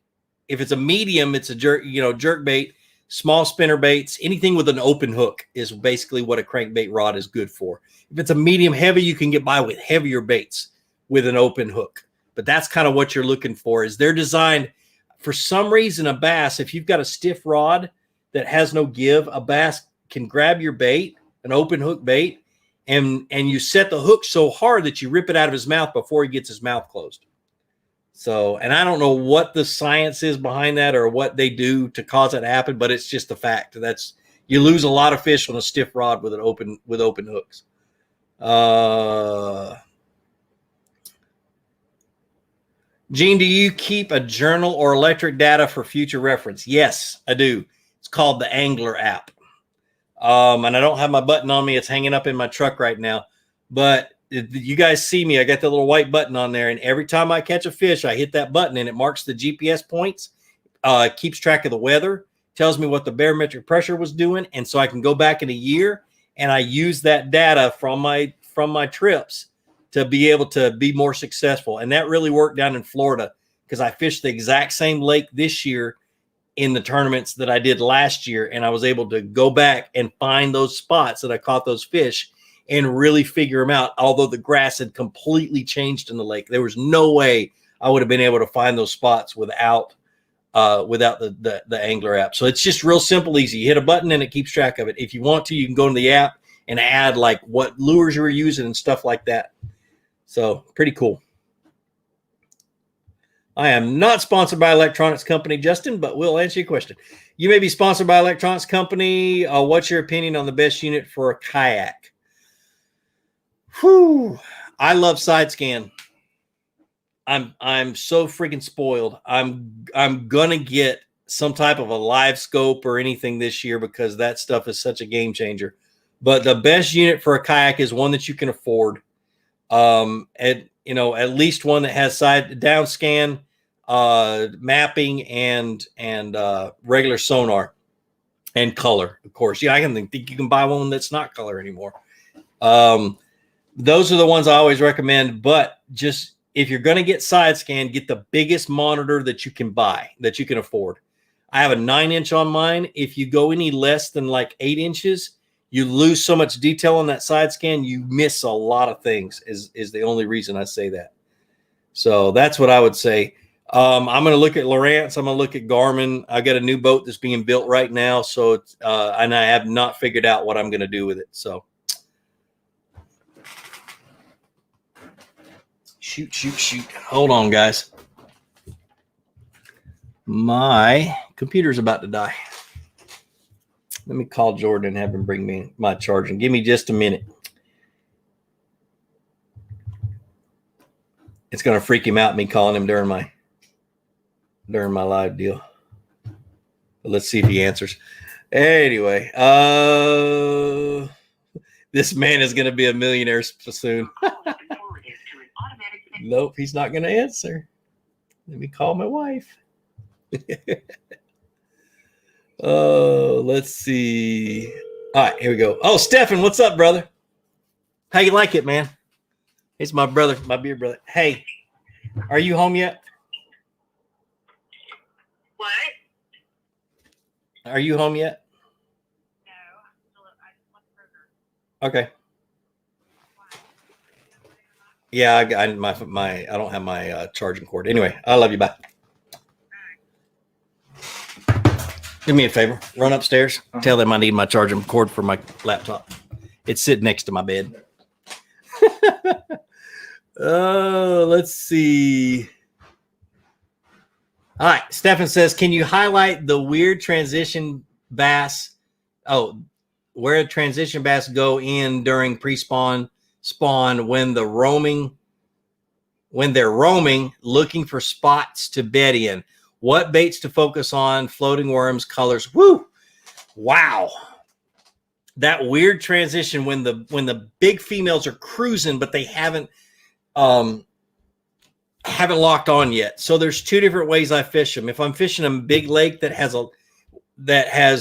If it's a medium, it's a jerkbait. Small spinner baits, anything with an open hook is basically what a crankbait rod is good for. If it's a medium heavy, you can get by with heavier baits with an open hook. But that's kind of what you're looking for. Is they're designed for some reason. A bass, if you've got a stiff rod that has no give, a bass can grab your bait, an open hook bait, and you set the hook so hard that you rip it out of his mouth before he gets his mouth closed. So, and I don't know what the science is behind that or what they do to cause it to happen, but it's just a fact. That's, you lose a lot of fish on a stiff rod with open hooks. Gene, do you keep a journal or electric data for future reference? Yes, I do. It's called the Angler app. And I don't have my button on me. It's hanging up in my truck right now. But you guys see me. I got the little white button on there. And every time I catch a fish, I hit that button and it marks the GPS points. It keeps track of the weather, tells me what the barometric pressure was doing. And so I can go back in a year and I use that data from my trips to be able to be more successful. And that really worked down in Florida because I fished the exact same lake this year in the tournaments that I did last year. And I was able to go back and find those spots that I caught those fish and really figure them out. Although the grass had completely changed in the lake, there was no way I would have been able to find those spots without the Angler app. So it's just real simple, easy. You hit a button and it keeps track of it. If you want to, you can go into the app and add like what lures you were using and stuff like that. So pretty cool. I am not sponsored by electronics company, Justin, but we'll answer your question. You may be sponsored by electronics company. What's your opinion on the best unit for a kayak? Whew. I love side scan. I'm so freaking spoiled. I'm gonna get some type of a live scope or anything this year because that stuff is such a game changer. But the best unit for a kayak is one that you can afford. At least one that has side down scan, mapping and regular sonar and color, of course. Yeah, I can think you can buy one that's not color anymore. those are the ones I always recommend. But just if you're going to get side scan, get the biggest monitor that you can buy, that you can afford. I have a 9-inch on mine. If you go any less than like 8 inches, you lose so much detail on that side scan. You miss a lot of things is the only reason I say that. So that's what I would say. I'm going to look at Lowrance. I'm going to look at Garmin. I got a new boat that's being built right now. So, and I have not figured out what I'm going to do with it. So shoot. Hold on, guys. My computer's about to die. Let me call Jordan and have him bring me my charger. Give me just a minute. It's going to freak him out, me calling him during my live deal. But let's see if he answers. Anyway, this man is going to be a millionaire soon. Nope, he's not going to answer. Let me call my wife. Oh, let's see. All right, here we go. Oh, Stefan, what's up, brother? How you like it, man? It's my brother, my beard brother. Hey, are you home yet?
What?
Are you home yet?
No, I just want burger.
Okay. Yeah, I don't have my charging cord. Anyway, I love you. Bye. Do me a favor. Run upstairs. Tell them I need my charging cord for my laptop. It's sitting next to my bed. Oh, let's see. All right. Stefan says, can you highlight the weird transition bass? Oh, where transition bass go in during pre-spawn spawn when they're roaming, looking for spots to bed in. What baits to focus on? Floating worms, colors. Woo! Wow. That weird transition when the big females are cruising, but they haven't locked on yet. So there's two different ways I fish them. If I'm fishing a big lake that has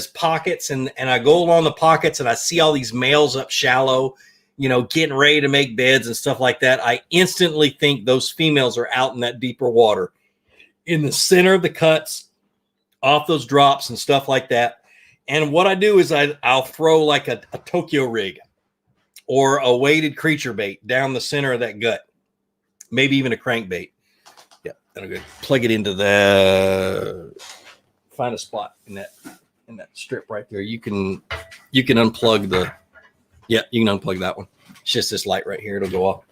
pockets and I go along the pockets and I see all these males up shallow, getting ready to make beds and stuff like that, I instantly think those females are out in that deeper water. In the center of the cuts, off those drops and stuff like that. And what I do is I'll throw like a Tokyo rig or a weighted creature bait down the center of that gut, maybe even a crankbait. Yeah, that'll go. Plug it into find a spot in that strip right there. You can unplug you can unplug that one. It's just this light right here. It'll go off.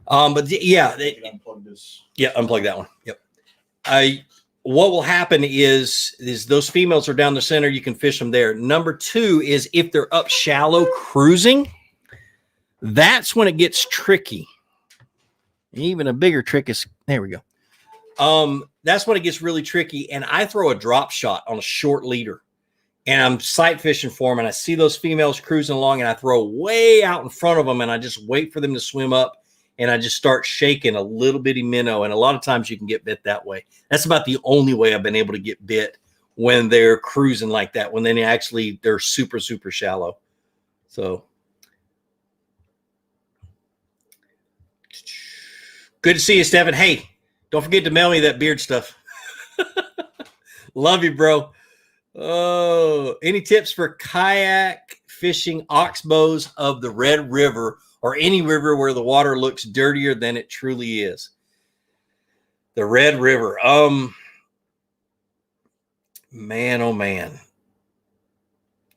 But yeah,
Unplug this.
Yeah, unplug that one. Yep. What will happen is those females are down the center. You can fish them there. Number two is if they're up shallow cruising, that's when it gets tricky. Even a bigger trick is, there we go. That's when it gets really tricky. And I throw a drop shot on a short leader and I'm sight fishing for them. And I see those females cruising along and I throw way out in front of them and I just wait for them to swim up. And I just start shaking a little bitty minnow. And a lot of times you can get bit that way. That's about the only way I've been able to get bit when they're cruising like that, when they're super, super shallow. So good to see you, Stephen. Hey, don't forget to mail me that beard stuff. Love you, bro. Oh, any tips for kayak fishing oxbows of the Red River or any river where the water looks dirtier than it truly is? The Red River. Man, oh man.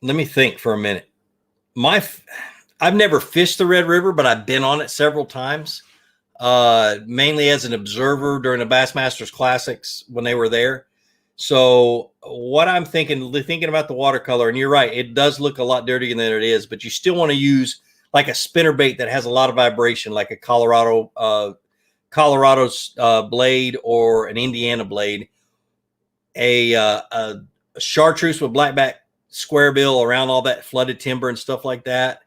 Let me think for a minute. I've never fished the Red River, but I've been on it several times, mainly as an observer during the Bassmasters Classics when they were there. So what I'm thinking about the watercolor, and you're right, it does look a lot dirtier than it is, but you still want to use like a spinner bait that has a lot of vibration, like a Colorado's blade or an Indiana blade, a chartreuse with blackback square bill around all that flooded timber and stuff like that.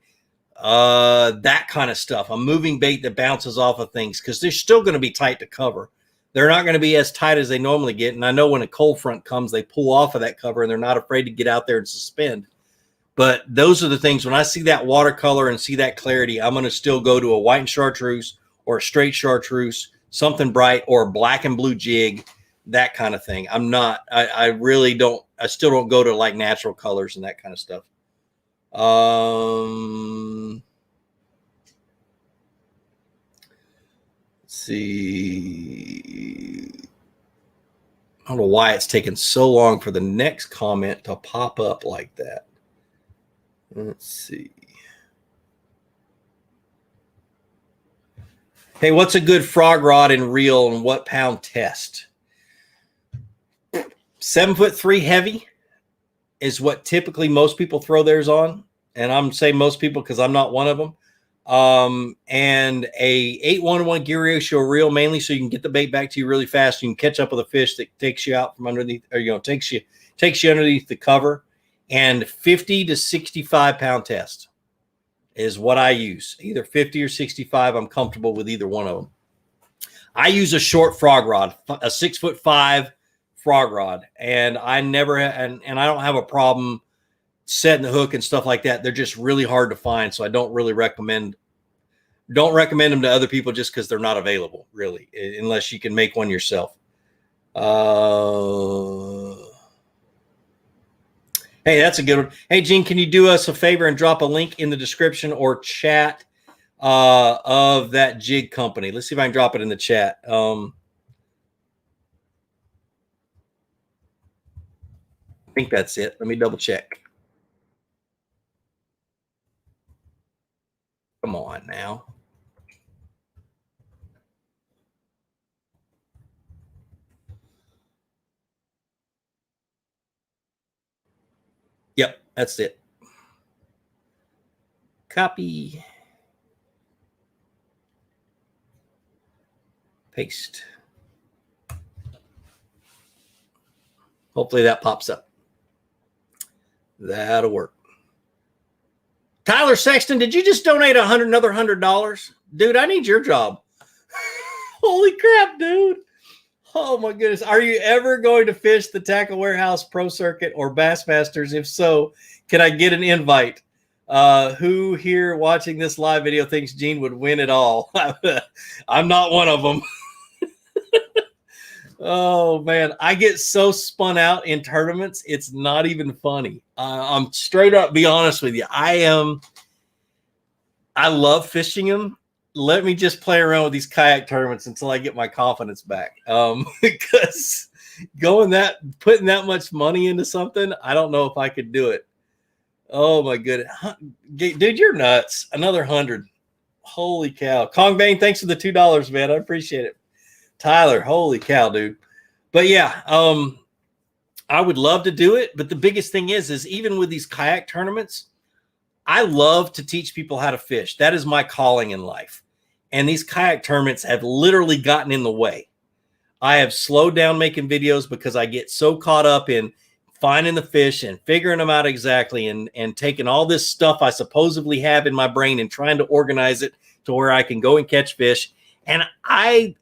That kind of stuff. A moving bait that bounces off of things because they're still going to be tight to cover. They're not going to be as tight as they normally get. And I know when a cold front comes, they pull off of that cover and they're not afraid to get out there and suspend. But those are the things, when I see that watercolor and see that clarity, I'm going to still go to a white and chartreuse or a straight chartreuse, something bright, or a black and blue jig, that kind of thing. I really don't, I still don't go to like natural colors and that kind of stuff. Let's see. I don't know why it's taken so long for the next comment to pop up like that. Let's see. Hey, what's a good frog rod and reel, and what pound test? 7'3" heavy is what typically most people throw theirs on. And I'm saying most people because I'm not one of them. And a 8-1-1 gear ratio reel, mainly so you can get the bait back to you really fast. You can catch up with a fish that takes you out from underneath, or takes you underneath the cover. And 50 to 65 pound test is what I use. Either 50 or 65. I'm comfortable with either one of them. I use a short frog rod, a 6'5" frog rod, and I never and I don't have a problem setting the hook and stuff like that. They're just really hard to find, so I don't really recommend them to other people just because they're not available, really, unless you can make one yourself. Hey, that's a good one. Hey, Gene, can you do us a favor and drop a link in the description or chat of that jig company? Let's see if I can drop it in the chat. I think that's it. Let me double check. Come on now. Yep, that's it. Copy. Paste. Hopefully that pops up. That'll work. Tyler Sexton, did you just donate another $100? Dude, I need your job. Holy crap, dude. Oh my goodness. Are you ever going to fish the Tackle Warehouse Pro Circuit or Bassmasters? If so, can I get an invite? Who here watching this live video thinks Gene would win it all? I'm not one of them. Oh man, I get so spun out in tournaments. It's not even funny. I'm straight up be honest with you. I love fishing them. Let me just play around with these kayak tournaments until I get my confidence back. Because putting that much money into something, I don't know if I could do it. Oh my goodness. Dude, you're nuts. Another 100. Holy cow. Kong Bane, thanks for the $2, man. I appreciate it. Tyler, holy cow, dude. But yeah, I would love to do it. But the biggest thing is even with these kayak tournaments, I love to teach people how to fish. That is my calling in life. And these kayak tournaments have literally gotten in the way. I have slowed down making videos because I get so caught up in finding the fish and figuring them out exactly and taking all this stuff I supposedly have in my brain and trying to organize it to where I can go and catch fish. And I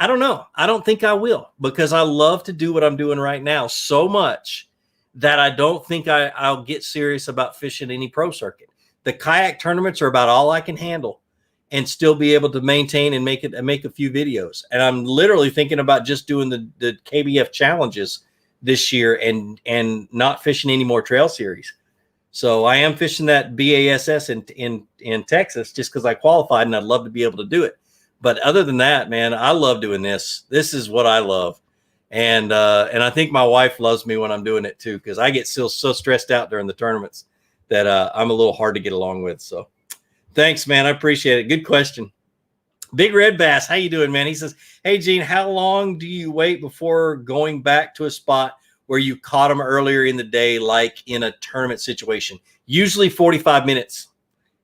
don't know. I don't think I will, because I love to do what I'm doing right now so much that I don't think I'll get serious about fishing any pro circuit. The kayak tournaments are about all I can handle and still be able to maintain and make a few videos. And I'm literally thinking about just doing the KBF challenges this year and not fishing any more trail series. So I am fishing that BASS in Texas just because I qualified, and I'd love to be able to do it. But other than that, man, I love doing this. This is what I love. And I think my wife loves me when I'm doing it too, because I get so stressed out during the tournaments that I'm a little hard to get along with. So thanks, man. I appreciate it. Good question. Big Red Bass, how you doing, man? He says, hey, Gene, how long do you wait before going back to a spot where you caught them earlier in the day, like in a tournament situation? Usually 45 minutes.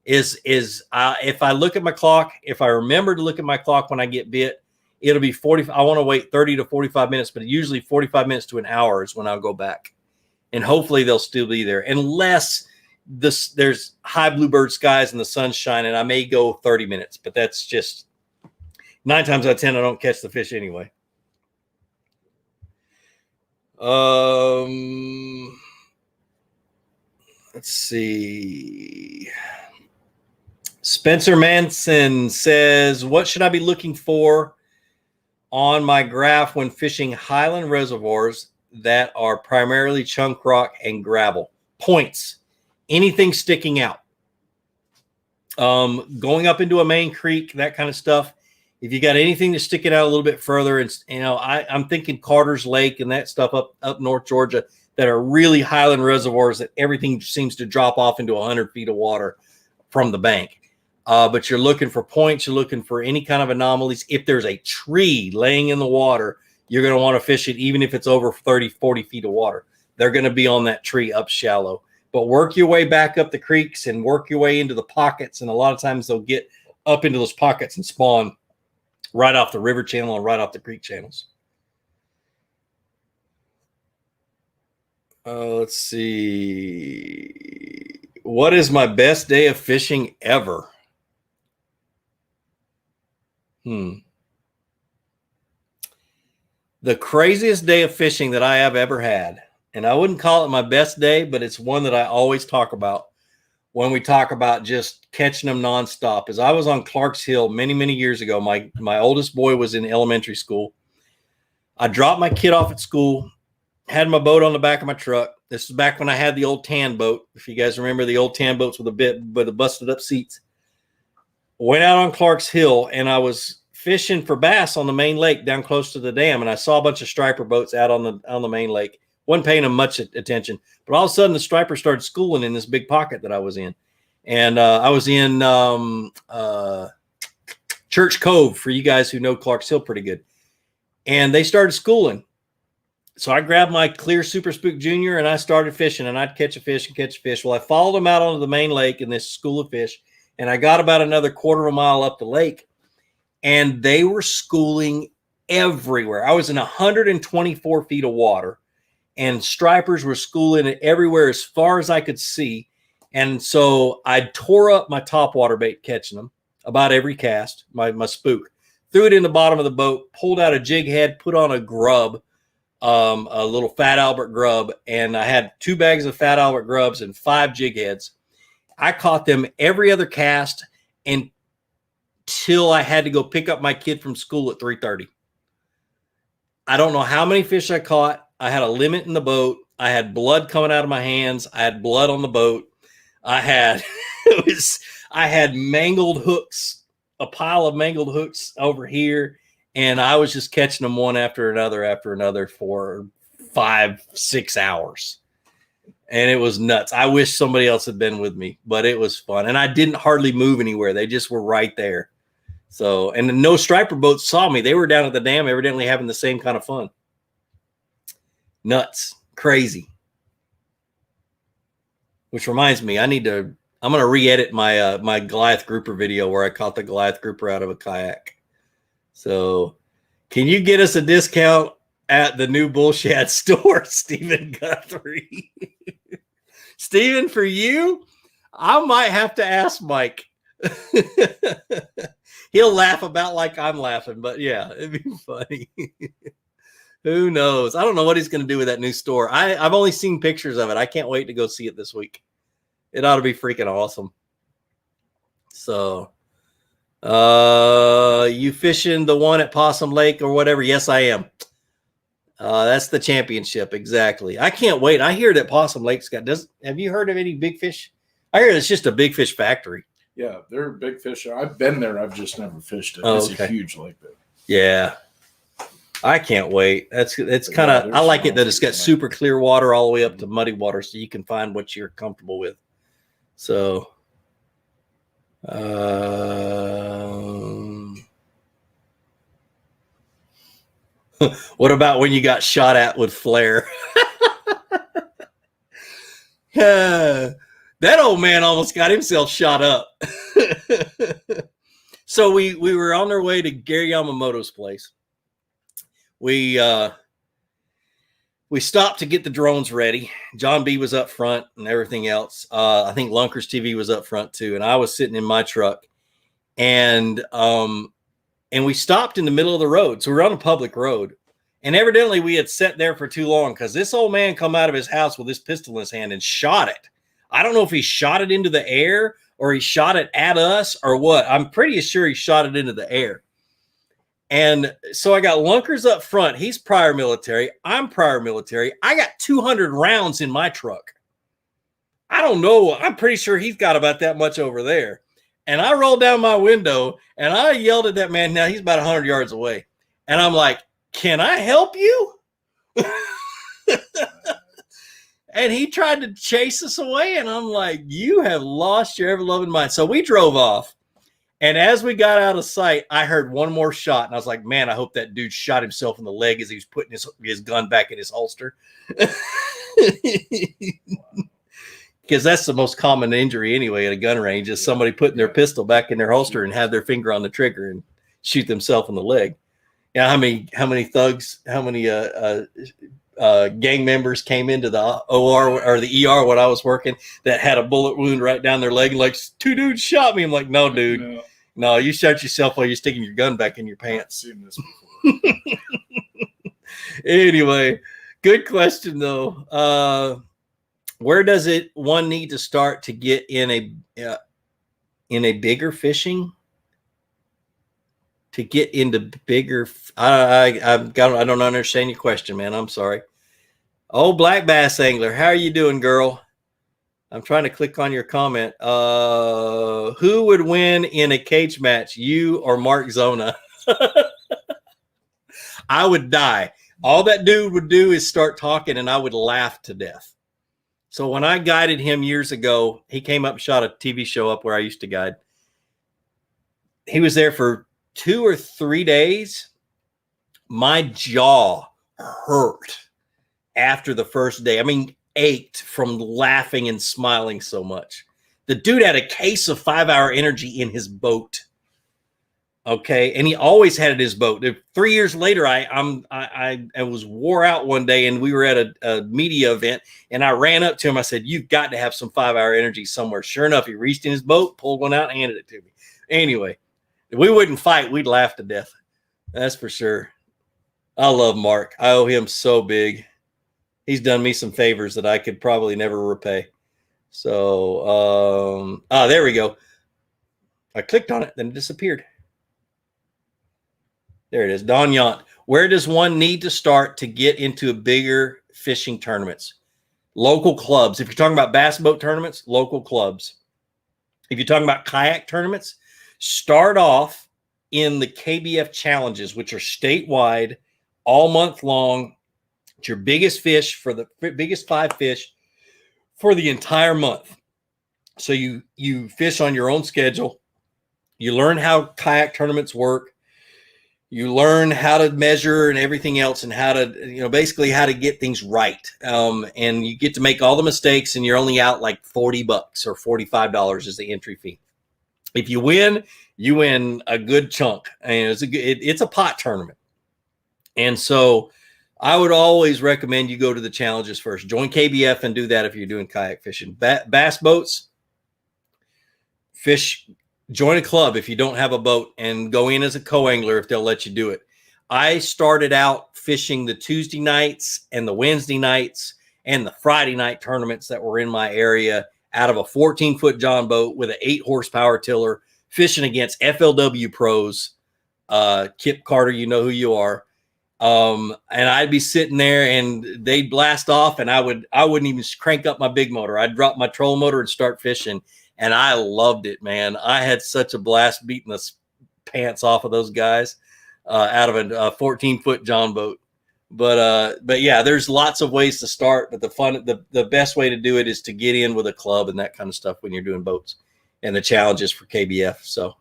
If I look at my clock, if I remember to look at my clock when I get bit, it'll be 40. I want to wait 30 to 45 minutes, but usually 45 minutes to an hour is when I'll go back. And hopefully they'll still be there. Unless there's high bluebird skies and the sun's shining, I may go 30 minutes, but that's just 9 times out of 10, I don't catch the fish anyway. Let's see. Spencer Manson says, what should I be looking for on my graph when fishing highland reservoirs that are primarily chunk rock and gravel? Points. Anything sticking out. Going up into a main creek, that kind of stuff. If you got anything that's sticking out a little bit further, and I'm thinking Carter's Lake and that stuff up North Georgia that are really highland reservoirs that everything seems to drop off into 100 feet of water from the bank. But you're looking for points. You're looking for any kind of anomalies. If there's a tree laying in the water, you're going to want to fish it, even if it's over 30, 40 feet of water. They're going to be on that tree up shallow. But work your way back up the creeks and work your way into the pockets. And a lot of times they'll get up into those pockets and spawn right off the river channel and right off the creek channels. Let's see. What is my best day of fishing ever? The craziest day of fishing that I have ever had, and I wouldn't call it my best day, but it's one that I always talk about when we talk about just catching them nonstop, is I was on Clark's Hill many, many years ago. My oldest boy was in elementary school. I dropped my kid off at school, had my boat on the back of my truck. This is back when I had the old tan boat. If you guys remember the old tan boats with the busted up seats. Went out on Clark's Hill, and I was fishing for bass on the main lake down close to the dam, and I saw a bunch of striper boats out on the main lake. Wasn't paying them much attention, but all of a sudden the striper started schooling in this big pocket that I was in, and I was in Church Cove, for you guys who know Clark's Hill pretty good, and they started schooling. So I grabbed my clear Super Spook Junior and I started fishing, and I'd catch a fish. Well, I followed them out onto the main lake in this school of fish, and I got about another quarter of a mile up the lake, and they were schooling everywhere. I was in 124 feet of water, and stripers were schooling everywhere as far as I could see. And so I tore up my top water bait catching them about every cast, my spook, threw it in the bottom of the boat, pulled out a jig head, put on a grub, a little Fat Albert grub, and I had 2 bags of Fat Albert grubs and 5 jig heads. I caught them every other cast until I had to go pick up my kid from school at 3:30. I don't know how many fish I caught. I had a limit in the boat. I had blood coming out of my hands. I had blood on the boat. I had mangled hooks, a pile of mangled hooks over here, and I was just catching them one after another for 5-6 hours. And it was nuts. I wish somebody else had been with me, but it was fun. And I didn't hardly move anywhere. They just were right there. So, and no striper boats saw me. They were down at the dam, evidently having the same kind of fun. Nuts. Crazy. Which reminds me, I'm going to re-edit my my Goliath grouper video where I caught the Goliath grouper out of a kayak. So, can you get us a discount at the new Bullshad store, Stephen Guthrie? Stephen, for you, I might have to ask Mike. He'll laugh about like I'm laughing, but yeah, it'd be funny. Who knows? I don't know what he's going to do with that new store. I've only seen pictures of it. I can't wait to go see it this week. It ought to be freaking awesome. So, you fishing the one at Possum Lake or whatever? Yes, I am. That's the championship. Exactly. I can't wait. I hear that Possum Lake's have you heard of any big fish? I hear it's just a big fish factory.
Yeah, they're a big fish. I've been there. I've just never fished it.
Oh,
it's
okay.
a huge lake there.
Yeah. I can't wait. It's kind of, I like it that it's got super clear water all the way up to muddy water, so you can find what you're comfortable with. So, what about when you got shot at with flare? That old man almost got himself shot up. So we were on our way to Gary Yamamoto's place. We stopped to get the drones ready. John B was up front and everything else. I think Lunkers TV was up front too, and I was sitting in my truck. And we stopped in the middle of the road. So we're on a public road. And evidently we had sat there for too long because this old man come out of his house with his pistol in his hand and shot it. I don't know if he shot it into the air or he shot it at us or what. I'm pretty sure he shot it into the air. And so I got Lunkers up front. He's prior military. I'm prior military. I got 200 rounds in my truck. I don't know. I'm pretty sure he's got about that much over there. And I rolled down my window and I yelled at that man. Now he's about 100 yards away. And I'm like, can I help you? And he tried to chase us away. And I'm like, you have lost your ever-loving mind. So we drove off. And as we got out of sight, I heard one more shot. And I was like, man, I hope that dude shot himself in the leg as he was putting his gun back in his holster. Because that's the most common injury anyway at a gun range is somebody putting their pistol back in their holster and have their finger on the trigger and shoot themselves in the leg. Yeah, how many thugs, how many gang members came into the OR or the ER when I was working that had a bullet wound right down their leg and like, two dudes shot me. I'm like, no, dude. No, you shot yourself while you're sticking your gun back in your pants.
I've seen this before.
Anyway, good question though. Where does one need to start to get in a bigger fishing? To get into bigger, I don't understand your question, man. I'm sorry. Oh, Black Bass Angler, how are you doing, girl? I'm trying to click on your comment. Who would win in a cage match, you or Mark Zona? I would die. All that dude would do is start talking, and I would laugh to death. So when I guided him years ago, he came up and shot a TV show up where I used to guide. He was there for 2 or 3 days. My jaw hurt after the first day. I mean, ached from laughing and smiling so much. The dude had a case of 5-hour energy in his boat. Okay. And he always had it in his boat. 3 years later, I was wore out one day and we were at a media event and I ran up to him. I said, you've got to have some 5-hour energy somewhere. Sure enough, he reached in his boat, pulled one out and handed it to me. Anyway, if we wouldn't fight, we'd laugh to death. That's for sure. I love Mark. I owe him so big. He's done me some favors that I could probably never repay. So, there we go. I clicked on it, then it disappeared. There it is. Don Yant. Where does one need to start to get into bigger fishing tournaments? Local clubs. If you're talking about bass boat tournaments, local clubs. If you're talking about kayak tournaments, start off in the KBF challenges, which are statewide, all month long. It's your biggest fish for the biggest 5 fish for the entire month. So you fish on your own schedule. You learn how kayak tournaments work. You learn how to measure and everything else and how to, basically how to get things right. And you get to make all the mistakes and you're only out like $40 or $45 is the entry fee. If you win a good chunk, and it's a pot tournament. And so I would always recommend you go to the challenges first. Join KBF and do that if you're doing kayak fishing. Bass boats, join a club if you don't have a boat and go in as a co-angler if they'll let you do it. I started out fishing the Tuesday nights and the Wednesday nights and the Friday night tournaments that were in my area out of a 14-foot John boat with an 8-horsepower tiller, fishing against FLW pros. Kip Carter, you know who you are. And I'd be sitting there and they'd blast off and I wouldn't even crank up my big motor. I'd drop my troll motor and start fishing. And I loved it, man. I had such a blast beating the pants off of those guys out of a 14-foot John boat. But yeah, there's lots of ways to start. But the best way to do it is to get in with a club and that kind of stuff when you're doing boats and the challenges for KBF. So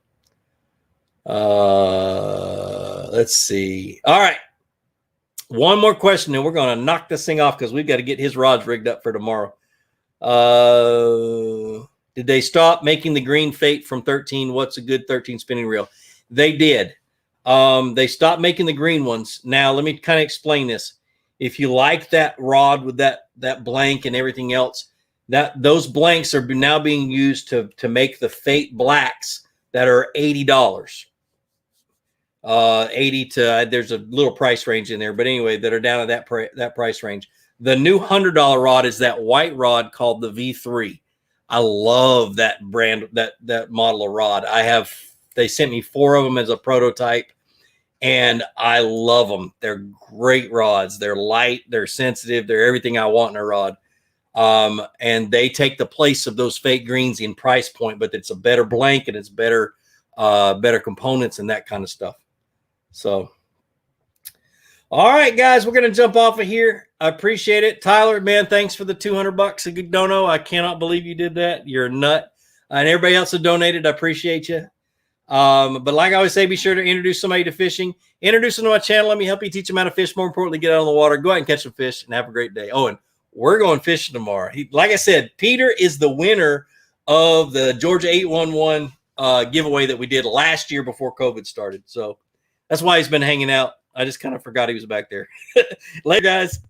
let's see. All right. One more question, and we're going to knock this thing off because we've got to get his rods rigged up for tomorrow. Did they stop making the green Fate from 13? What's a good 13 spinning reel? They did. They stopped making the green ones. Now, let me kind of explain this. If you like that rod with that blank and everything else, those blanks are now being used to make the Fate blacks that are $80. 80 to there's a little price range in there, but anyway, that are down at that price range. The new $100 rod is that white rod called the V3. I love that brand, that model of rod. They sent me 4 of them as a prototype, and I love them. They're great rods. They're light, they're sensitive, they're everything I want in a rod. And they take the place of those fake greens in price point, but it's a better blank and it's better components and that kind of stuff. So, all right, guys, we're going to jump off of here. I appreciate it. Tyler, man, thanks for the $200 a good dono. I cannot believe you did that. You're a nut. And everybody else that donated, I appreciate you. But like I always say, be sure to introduce somebody to fishing. Introduce them to my channel. Let me help you teach them how to fish. More importantly, get out on the water. Go out and catch some fish and have a great day. Oh, and we're going fishing tomorrow. Like I said, Peter is the winner of the Georgia 811 giveaway that we did last year before COVID started. So that's why he's been hanging out. I just kind of forgot he was back there. Later, guys.